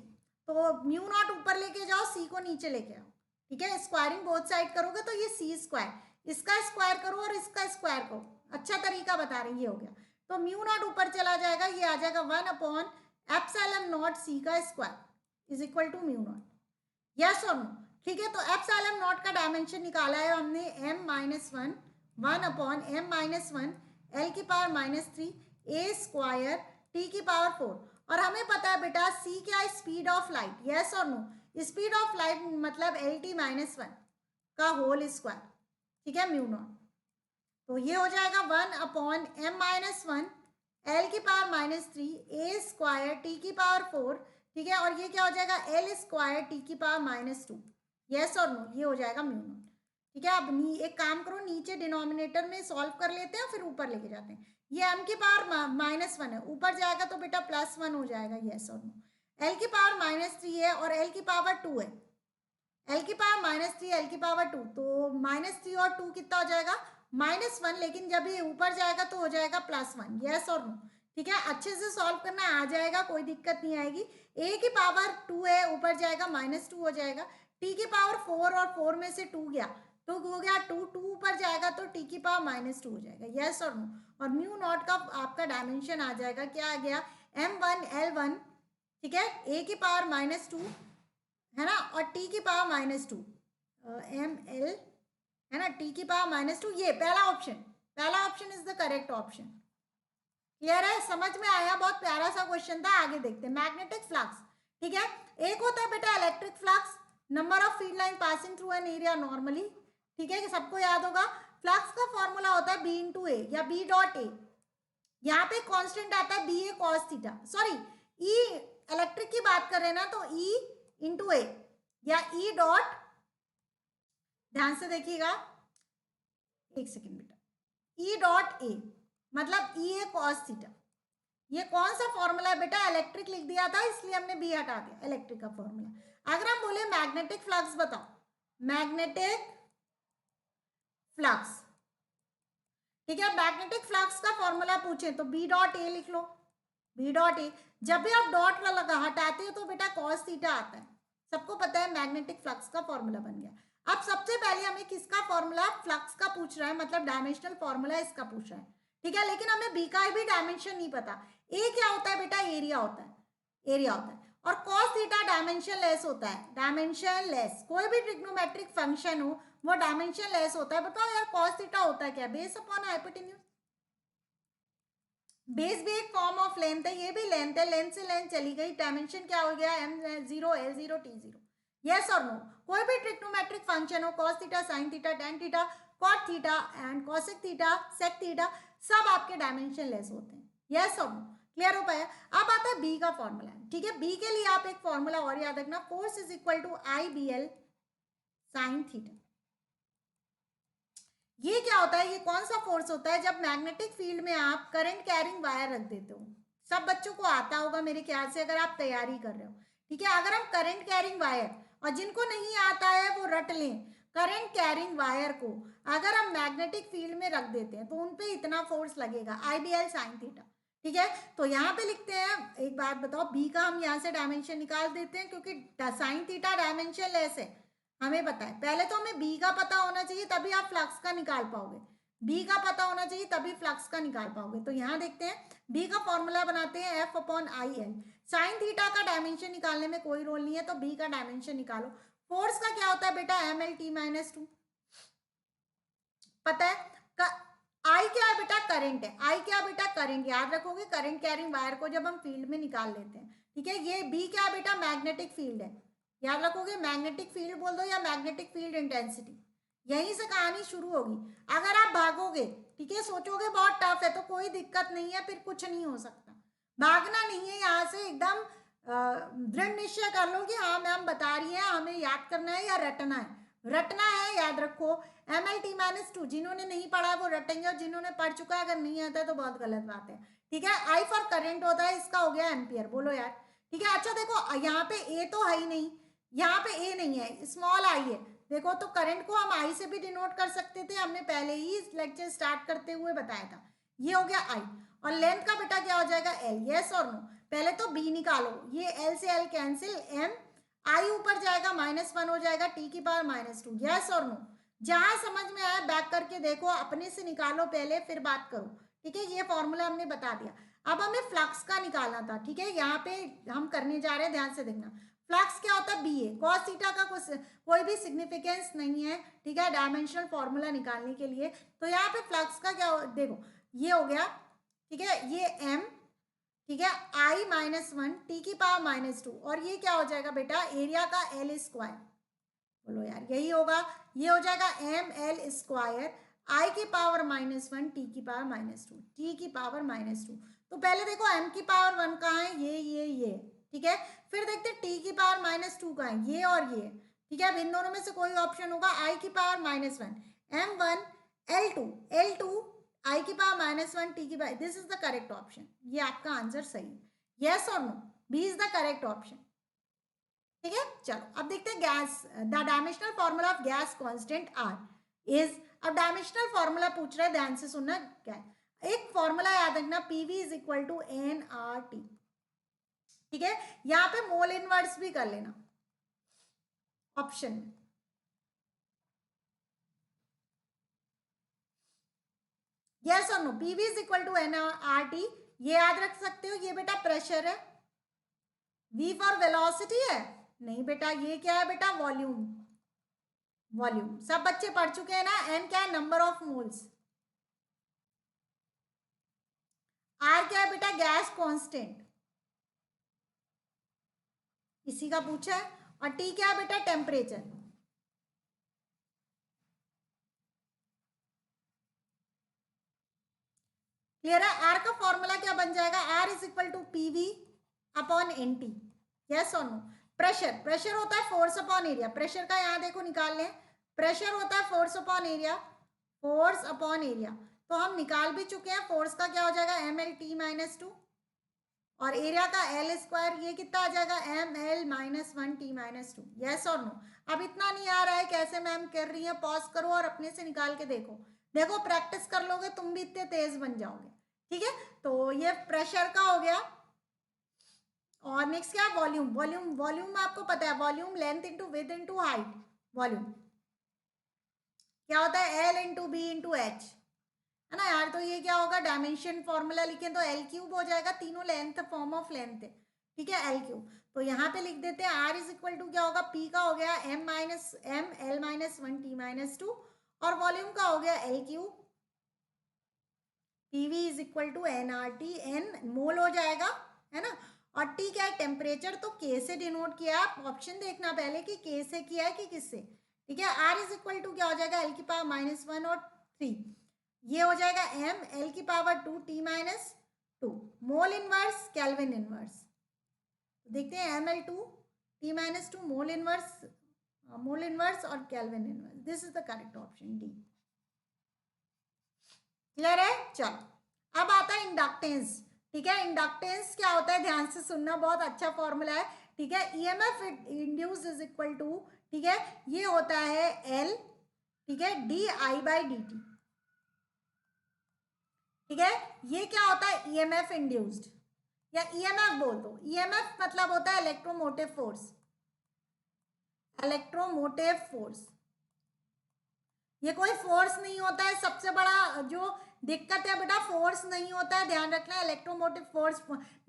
तो म्यू नॉट ऊपर लेके जाओ, सी को नीचे लेके आओ, ठीक है। स्क्वायरिंग बोथ साइड करोगे तो ये सी स्क्वायर, इसका स्क्वायर करो और इसका स्क्वायर करो, अच्छा तरीका बता रहे हैं, ये हो गया। तो म्यू नॉट ऊपर चला जाएगा, ये आ जाएगा 1/एप्सिलॉन नॉट सी का square is equal to mu nought, yes और नो, ठीक है। तो एप्सिलॉन नॉट का डायमेंशन निकाला है हमने, m-1, 1/m-1 L की पावर -3 A स्क्वायर T की पावर 4। और हमें पता है बेटा C क्या है, स्पीड ऑफ लाइट, यस और नो, स्पीड ऑफ लाइट मतलब LT-1 का होल स्क्वायर, ठीक है, म्यू नॉट। तो ये हो जाएगा 1/m-1 L की पावर -3 A स्क्वायर T की पावर 4, ठीक है। और ये क्या हो जाएगा, L स्क्वायर T की पावर -2, यस और नो, ये हो जाएगा म्यू नॉट, ठीक है। अब एक काम करो, नीचे डिनोमिनेटर में सॉल्व कर लेते हैं फिर ऊपर लेके जाते हैं। ये m की पावर -1 है, ऊपर जाएगा तो बेटा +1 हो जाएगा, यस और नो। L की पावर -3 है और L की पावर 2 है, L की पावर -3 L की पावर 2, तो -3 और 2 कितना हो जाएगा, -1, लेकिन जब ये ऊपर जाएगा तो हो जाएगा +1, यस और नो, ठीक है। अच्छे से सॉल्व करना आ जाएगा, कोई दिक्कत नहीं आएगी। A की पावर 2 है, ऊपर जाएगा -2 हो जाएगा, T की पावर 4 और 4 में से 2 गया तो हो गया 2, 2 ऊपर जाएगा तो T की पावर -2 हो जाएगा, यस और नो। और म्यू नॉट का आपका डायमेंशन आ जाएगा, क्या आ गया, m1L1, ठीक है, A की पावर -2 है ना, और T की पावर -2, ML है ना, T की पावर -2, ये पहला ऑप्शन, पहला option is the correct option, clear है, समझ में आया? बहुत प्यारा सा क्वेश्चन था, आगे देखते हैं। मैग्नेटिक फ्लक्स, ठीक है, एक होता है बेटा electric flux, number of field line passing through an area normally, ठीक है, कि सबको याद होगा। फ्लक्स का फॉर्मूला होता है बी इंटू ए या बी डॉट ए, यहाँ पे कांस्टेंट आता है बी ए कॉस थीटा, सॉरी ई इलेक्ट्रिक की बात कर रहे हैं ना, तो ई इंटू ए या ई डॉट, ध्यान से देखिएगा, एक सेकेंड बेटा, ई डॉट ए मतलब ई ए कॉस थीटा। ये कौन सा फॉर्मूला है बेटा? इलेक्ट्रिक लिख दिया था इसलिए हमने बी हटा दिया, इलेक्ट्रिक का फॉर्मूला। अगर हम बोले मैग्नेटिक फ्लक्स बताओ, मैग्नेटिक फ्लक्स, ठीक है, मैग्नेटिक फ्लक्स का फॉर्मूला पूछे तो बी डॉट ए लिख लो, बी डॉट ए। जब भी आप डॉट लगा हटाते हो तो बेटा कॉस थीटा आता है, सबको पता है मैग्नेटिक फ्लक्स का फॉर्मूला बन गया। अब सबसे पहले हमें किसका फॉर्मूला, फ्लक्स का पूछ रहा है, मतलब डायमेंशनल फॉर्मूला इसका पूछ रहा है, ठीक है, लेकिन हमें बी का भी डायमेंशन नहीं पता। ए क्या होता है बेटा? एरिया होता है, एरिया होता है। और कॉस थीटा डायमेंशन लेस होता है, डायमेंशन लेस, कोई भी ट्रिग्नोमेट्रिक फंक्शन हो वो डायमेंशन लेस होता है। बताओ यार कॉस थीटा होता है क्या? बेस अपॉन हाइपोटेन्यूज, बेस भी एक फॉर्म ऑफ लेंथ है, ये भी लेंथ है, लेंथ से लेंथ चली गई, डायमेंशन क्या हो गया? m0 l0 t0। यस और नो? कोई भी ट्रिग्नोमेट्रिक फंक्शन हो, cos theta, sin theta, tan theta, cot theta and cosec theta, sec theta, सब आपके डायमेंशन लेस होते हैं। यस और नो? क्लियर हो पाया? अब आता है बी का फॉर्मूला, ठीक है, बी के लिए आप एक फॉर्मूला और याद रखना, force is equal to I B L sine theta. ये क्या होता है? ये कौन सा फोर्स होता है? जब मैग्नेटिक फील्ड में आप करंट कैरिंग वायर रख देते हो, सब बच्चों को आता होगा मेरे ख्याल से, अगर आप तैयारी कर रहे हो, ठीक है, अगर हम करंट कैरिंग वायर, और जिनको नहीं आता है वो रट लें, करंट कैरिंग वायर को अगर हम मैग्नेटिक फील्ड में रख देते हैं तो उनपे इतना फोर्स लगेगा, आई बी एल साइन थीटा, ठीक है। तो यहाँ पे लिखते हैं, एक बात बताओ, बी का हम यहाँ से डायमेंशन निकाल देते हैं क्योंकि साइन थीटा डायमेंशन लेस है, हमें पता है। पहले तो हमें बी का पता होना चाहिए तभी आप फ्लक्स का निकाल पाओगे, बी का पता होना चाहिए तभी फ्लक्स का निकाल पाओगे। तो यहाँ देखते हैं, बी का फॉर्मूला बनाते हैं F upon I L. Sine theta का डायमेंशन निकालने में कोई रोल नहीं है, तो बी का डायमेंशन निकालो। फोर्स का क्या होता है बेटा? M L T minus two, पता है। आई क्या है बेटा? करंट है। आई क्या बेटा? करंट, याद रखोगे, करंट कैरिंग वायर को जब हम फील्ड में निकाल लेते हैं, ठीक है। ये बी क्या बेटा? मैग्नेटिक फील्ड है, याद रखोगे, मैग्नेटिक फील्ड बोल दो या मैग्नेटिक फील्ड इंटेंसिटी, यहीं से कहानी शुरू होगी। अगर आप भागोगे, ठीक है, सोचोगे बहुत टफ है, तो कोई दिक्कत नहीं है, फिर कुछ नहीं हो सकता। भागना नहीं है यहाँ से, एकदम दृढ़ निश्चय कर लो कि हाँ मैम बता रही है, हमें याद करना है या रटना है। रटना है, याद रखो, M L T minus two, जिन्होंने नहीं पढ़ा है वो रटेंगे, और जिन्होंने पढ़ चुका है अगर नहीं आता है तो बहुत गलत बात है, ठीक है। आई फॉर करंट होता है, इसका हो गया एम्पियर, बोलो यार, ठीक है। अच्छा देखो, यहाँ पे ए तो है ही नहीं, यहाँ पे ए नहीं है, स्मॉल आई है, देखो, तो करंट को हम आई से भी डिनोट कर सकते थे, हमने पहले ही लेक्चर स्टार्ट करते हुए बताया था। ये हो गया आई, और लेंथ का बेटा क्या हो जाएगा? एल। यस और नो? पहले तो बी निकालो, ये एल से एल कैंसिल, एम आई ऊपर जाएगा, -1 हो जाएगा, टी की पावर -2। यस और नो? जहां समझ में आया बैक करके देखो, अपने से निकालो पहले फिर बात करो, ठीक है। ये फॉर्मूला हमने बता दिया। अब हमें फ्लक्स का निकालना था, ठीक है, यहाँ पे हम करने जा रहे हैं, ध्यान से देखना। फ्लक्स क्या होता है? बी ए कॉस थीटा का कोई भी सिग्निफिकेंस नहीं है, ठीक है, डायमेंशनल फॉर्मूला निकालने के लिए। तो यहाँ पे फ्लक्स का क्या देखो, ये हो गया, ठीक है, ये एम, ठीक है, आई -1 टी की पावर -2, और ये क्या हो जाएगा बेटा? एरिया का एल स्क्वायर, बोलो यार, यही होगा, ये हो जाएगा एम एल स्क्वायर, आई की पावर -1 टी की पावर -2, टी की पावर -2। तो पहले देखो एम की पावर 1 कहाँ है? ये, ठीक है। फिर देखते टी की पावर -2 कहाँ है? ये और ये, ठीक है। अब इन दोनों में से कोई ऑप्शन होगा, आई की पावर -1, m1 l2 आई की पावर -1 टी की power, this is the correct option, ये आपका आंसर सही है। यस और no? B is the correct option, ठीक है। चलो अब देखते हैं gas, the dimensional formula of gas constant R is, अब डायमेंशनल फॉर्मूला पूछ रहा है, ध्यान से सुनना, क्या एक फॉर्मूला याद रखना, PV is equal to N R T, ठीक है। यहाँ पे मोल इनवर्स भी कर लेना ऑप्शन में। यस और no? PV is equal to N R T, ये याद रख सकते हो, ये बेटा प्रेशर है, वी फॉर वेलोसिटी है, नहीं बेटा, ये क्या है बेटा? वॉल्यूम, वॉल्यूम सब बच्चे पढ़ चुके हैं ना। एन क्या है? Number of moles. आर क्या है बेटा? गैस कांस्टेंट, इसी का पूछा है। और टी क्या है बेटा? टेम्परेचर। क्लियर है? आर का फॉर्मूला क्या बन जाएगा? R is equal to PV upon N T. Yes और नो? प्रेशर, प्रेशर होता है फोर्स अपॉन एरिया। प्रेशर का यहाँ देखो निकाल लें, प्रेशर होता है force upon area, force upon area. तो हम निकाल भी चुके हैं, फोर्स का क्या हो जाएगा? M L T minus two, और एरिया का एल स्क्वायर, ये कितना आ जाएगा? M L minus one T minus two. Yes और नो? अब इतना नहीं आ रहा है कैसे मैम कर रही है? पॉज करो और अपने से निकाल के देखो। देखो प्रैक्टिस कर लोगे तुम भी इतने तेज बन जाओगे। ठीक है, तो ये प्रेशर का हो गया। और नेक्स्ट क्या है? वॉल्यूम। वॉल्यूम, वॉल्यूम आपको पता है, volume length into width into height. Volume क्या होता है? L into B into H, है ना यार? तो ये क्या होगा? डायमेंशन फॉर्मूला लिखें तो एल क्यूब हो जाएगा, तीनों लेंथ फॉर्म ऑफ लेंथ है। ठीक है, एल क्यूब। तो यहाँ पे लिख देते हैं आर इज इक्वल टू क्या होगा? पी का हो गया M minus M L minus one T minus two, और वॉल्यूम का हो गया L cube PV is equal to N R T, N mole हो जाएगा, है ना? और टी क्या है? टेम्परेचर। तो के से डिनोट किया, आप ऑप्शन देखना पहले कि के से किया है कि किससे। ठीक है, आर इज इक्वल टू क्या हो जाएगा? एल की पावर माइनस वन और थ्री, ये हो जाएगा एम एल की power two T minus two, mole inverse kelvin inverse. देखते हैं M L two T minus two, mole inverse, mole inverse और kelvin inverse. This is the correct option D. Clear है? चलो अब आता है इंडक्टेंस। ठीक है, इंडक्टेंस क्या होता है? ध्यान से सुनना, बहुत अच्छा फॉर्मूला है। ठीक है, EMF induced is equal to, ठीक है, ये होता है एल, ठीक है, D I by D T. ठीक है, ये क्या होता है? ईएमएफ इंड्यूस्ड, या ईएमएफ बोल दो। ईएमएफ मतलब होता है इलेक्ट्रोमोटिव फोर्स, इलेक्ट्रोमोटिव फोर्स। ये कोई फोर्स नहीं होता है, सबसे बड़ा जो दिक्कत है बेटा, फोर्स नहीं होता है, ध्यान रखना। इलेक्ट्रोमोटिव फोर्स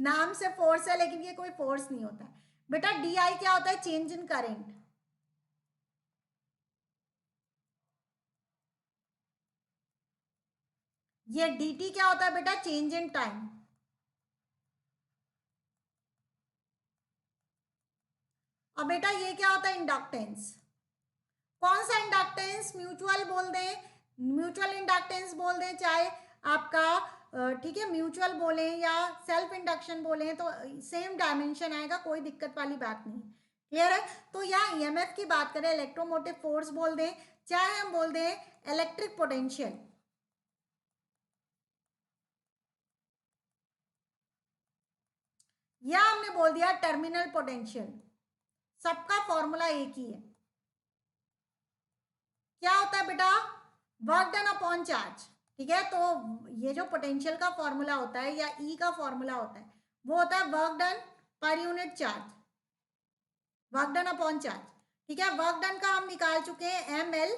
नाम से फोर्स है, लेकिन ये कोई फोर्स नहीं होता है बेटा। डी आई क्या होता है? Change in current. ये डी टी क्या होता है बेटा? Change in time. और बेटा ये क्या होता है? इंडक्टेंस। कौन सा इंडक्टेंस? म्यूचुअल बोल दें, म्यूचुअल इंडक्टेंस बोल दें, चाहे आपका ठीक है म्यूचुअल बोले या सेल्फ इंडक्शन बोले, तो सेम डायमेंशन आएगा, कोई दिक्कत वाली बात नहीं। क्लियर है? तो यहाँ ईएमएफ की बात करें, इलेक्ट्रोमोटिव फोर्स बोल दें, चाहे हम बोल दें इलेक्ट्रिक पोटेंशियल, या हमने बोल दिया टर्मिनल पोटेंशियल, सबका फॉर्मूला एक ही है। क्या होता है बेटा? Work done upon charge. ठीक है, तो ये जो पोटेंशियल का फॉर्मूला होता है या ई का फॉर्मूला होता है, वो होता है वर्क डन पर unit charge, work done upon charge. ठीक है, वर्क डन का हम निकाल चुके हैं M L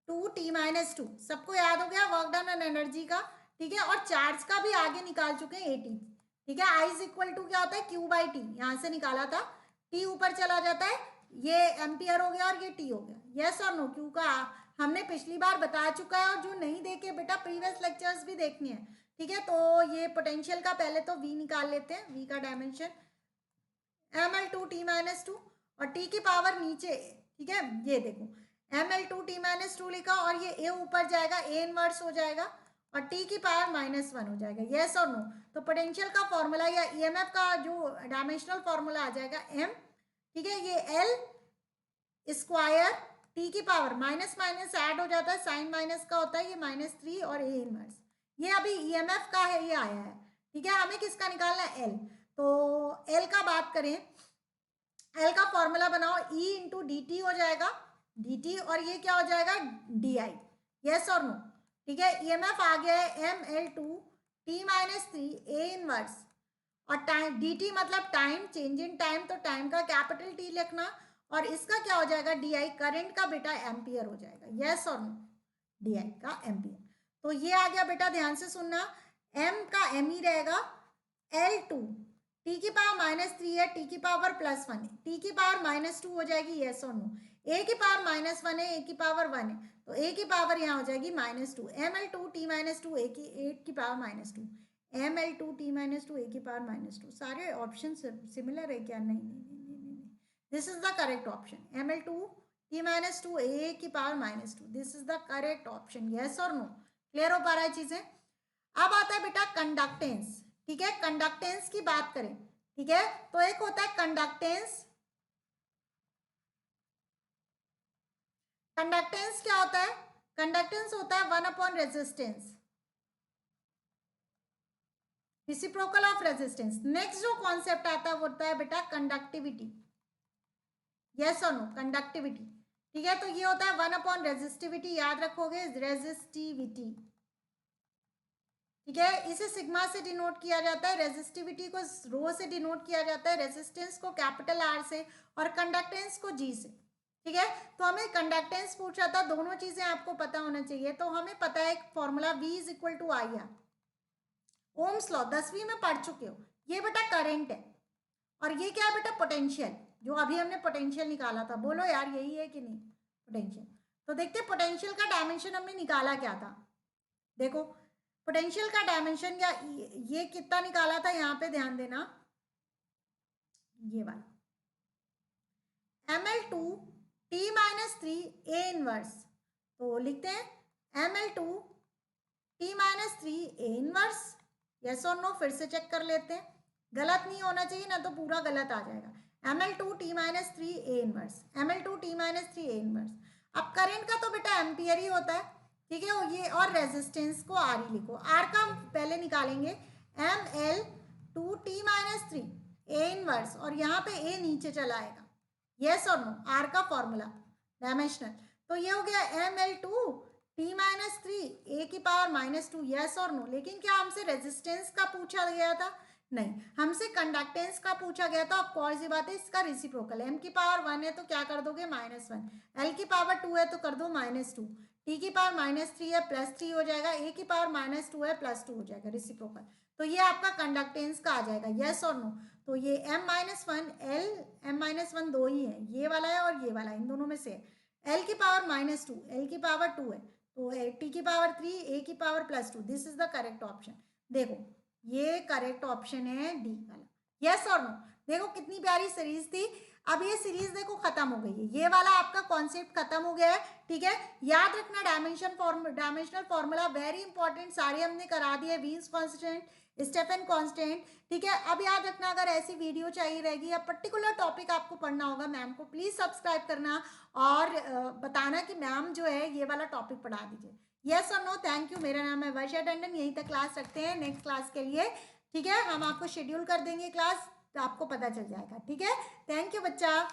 two T minus two, सबको याद हो गया वर्क डन एंड एनर्जी का। ठीक है, और चार्ज का भी आगे निकाल चुके हैं एटी। ठीक है, आई इज इक्वल टू क्या होता है? क्यू बाई टी, यहाँ से निकाला था, टी ऊपर चला जाता है, ये एम्पियर हो गया और ये टी हो गया। यस और नो? क्यू का हमने पिछली बार बता चुका है, और जो नहीं देखे बेटा प्रीवियस लेक्चर्स भी देखने हैं। ठीक है, तो ये पोटेंशियल का पहले तो वी निकाल लेते हैं, वी का dimension M L two T minus two, और टी की पावर नीचे। ठीक है, ये देखो M L two T minus two लिखा, और ये ए ऊपर जाएगा, ए इनवर्स हो जाएगा, और टी की पावर माइनस वन हो जाएगा। यस और नो? तो पोटेंशियल का फॉर्मूला या ईएमएफ का जो डायमेंशनल फॉर्मूला आ जाएगा एम, ठीक है, ये एल स्क्वायर टी की पावर माइनस माइनस ऐड हो जाता है, साइन माइनस का होता है, ये माइनस थ्री, और ए इनवर्स। ये अभी ईएमएफ का है, ये आया है। ठीक है, हमें किसका निकालना है? एल। तो एल का बात करें, एल का फॉर्मूला बनाओ, ई इंटू डी टी हो जाएगा, डी टी, और ये क्या हो जाएगा? D I. यस और नो? ठीक है, ईएमएफ आ गया है M L two T minus three A inverse, और टाइम डी टी मतलब टाइम, चेंज इन टाइम, तो टाइम का कैपिटल टी लिखना, और इसका क्या हो जाएगा? डी आई, करंट का बेटा एम्पियर हो जाएगा। यस और नो? डी आई का एम्पियर। तो ये आ गया बेटा, ध्यान से सुनना, एम का एम ही रहेगा, एल टू टी की पावर माइनस थ्री है, टी की पावर प्लस वन है, टी की पावर माइनस टू हो जाएगी। यस और नो? ए की पावर माइनस वन है, ए की पावर वन है, तो ए की पावर यहाँ हो जाएगी minus two, M L two T minus two, A की power minus two, ml2t-2 a की पावर -2। सारे ऑप्शन सिमिलर है क्या? नहीं नहीं नहीं नहीं नहीं, this is the correct option. ml2t-2 a की power -2, this is the correct option. Yes और नो? क्लियर हो पा रहा है चीजें? अब आता है बेटा कंडक्टेंस। ठीक है, कंडक्टेंस की बात करें, ठीक है, तो एक होता है कंडक्टेंस। कंडक्टेंस क्या होता है? कंडक्टेंस होता है 1 upon resistance, reciprocal of resistance. Next जो कॉन्सेप्ट आता है वो होता है बेटा कंडक्टिविटी। यस और नो? कंडक्टिविटी। ठीक है, तो ये होता है 1 अपॉन रेजिस्टिविटी, याद रखोगे, रेजिस्टिविटी। ठीक है, इसे सिग्मा से डिनोट किया जाता है, रेजिस्टिविटी को रो से डिनोट किया जाता है, रेजिस्टेंस को कैपिटल आर से और कंडक्टेंस को जी से। ठीक है, तो हमें कंडक्टेंस पूछा था, दोनों चीजें आपको पता होना चाहिए। तो हमें पता है एक formula V is equal to I R, Ohm's law 10वीं में पढ़ चुके हो। ये बेटा करंट है और ये क्या है बेटा? पोटेंशियल, जो अभी हमने पोटेंशियल निकाला था। बोलो यार यही है कि नहीं? पोटेंशियल। तो देखते पोटेंशियल का डायमेंशन हमने निकाला क्या था। देखो पोटेंशियल का डायमेंशन या ये कितना निकाला था, यहाँ पे ध्यान देना, ये वाला ml2t-3 a इनवर्स। तो लिखते हैं ml2t-3 a इनवर्स। यस और नो? फिर से चेक कर लेते हैं, गलत नहीं होना चाहिए ना, तो पूरा गलत आ जाएगा। ml2t-3 a inverse, ml2t-3 a inverse. अब करंट का तो बेटा एम्पियर ही होता है, ठीक है, ये और रेजिस्टेंस को आर ही लिखो। आर का पहले निकालेंगे, ml2t-3 a इनवर्स, और यहाँ पे a नीचे चला आएगा। यस और नो? आर का फॉर्मूला डायमेंशनल, तो ये हो गया ml2t-3 a की पावर -2। यस और नो? लेकिन क्या हमसे रेजिस्टेंस का पूछा गया था? नहीं, हमसे कंडक्टेंस का पूछा गया था। अब कौन सी बात है, इसका रेसिप्रोकल है। m की पावर 1 है तो क्या कर दोगे? -1। l की पावर 2 है तो कर दो -2। t की पावर -3 है +3 हो जाएगा, a की पावर -2 है +2 हो जाएगा, रेसिप्रोकल। तो ये आपका कंडक्टेंस का आ जाएगा। यस और नो? तो ये m-1 l m-1 दो ही है, ये वाला है और ये वाला, इन दोनों में से l की पावर -2, l की पावर 2 है, तो t की पावर 3, a की power +2, this is the correct option. देखो ये करेक्ट ऑप्शन है डी वाला। यस और नो? देखो कितनी प्यारी सीरीज थी। अब ये सीरीज देखो खत्म हो गई है, ये वाला आपका कॉन्सेप्ट खत्म हो गया है। ठीक है, याद रखना डायमेंशनल फॉर्मूला वेरी इंपॉर्टेंट, सारे हमने करा दिए, वीन्स कांस्टेंट, स्टेफन कांस्टेंट। ठीक है, अब याद रखना अगर ऐसी वीडियो चाहिए रहेगी या पर्टिकुलर टॉपिक आपको पढ़ना होगा, मैम को प्लीज सब्सक्राइब करना और बताना कि मैम जो है ये वाला टॉपिक पढ़ा दीजिए। यस और नो? Thank you. मेरा नाम है वर्षा टंडन, यहीं तक क्लास रखते हैं नेक्स्ट क्लास के लिए। ठीक है, हम आपको शेड्यूल कर देंगे क्लास, तो आपको पता चल जाएगा। ठीक है, थैंक यू बच्चा।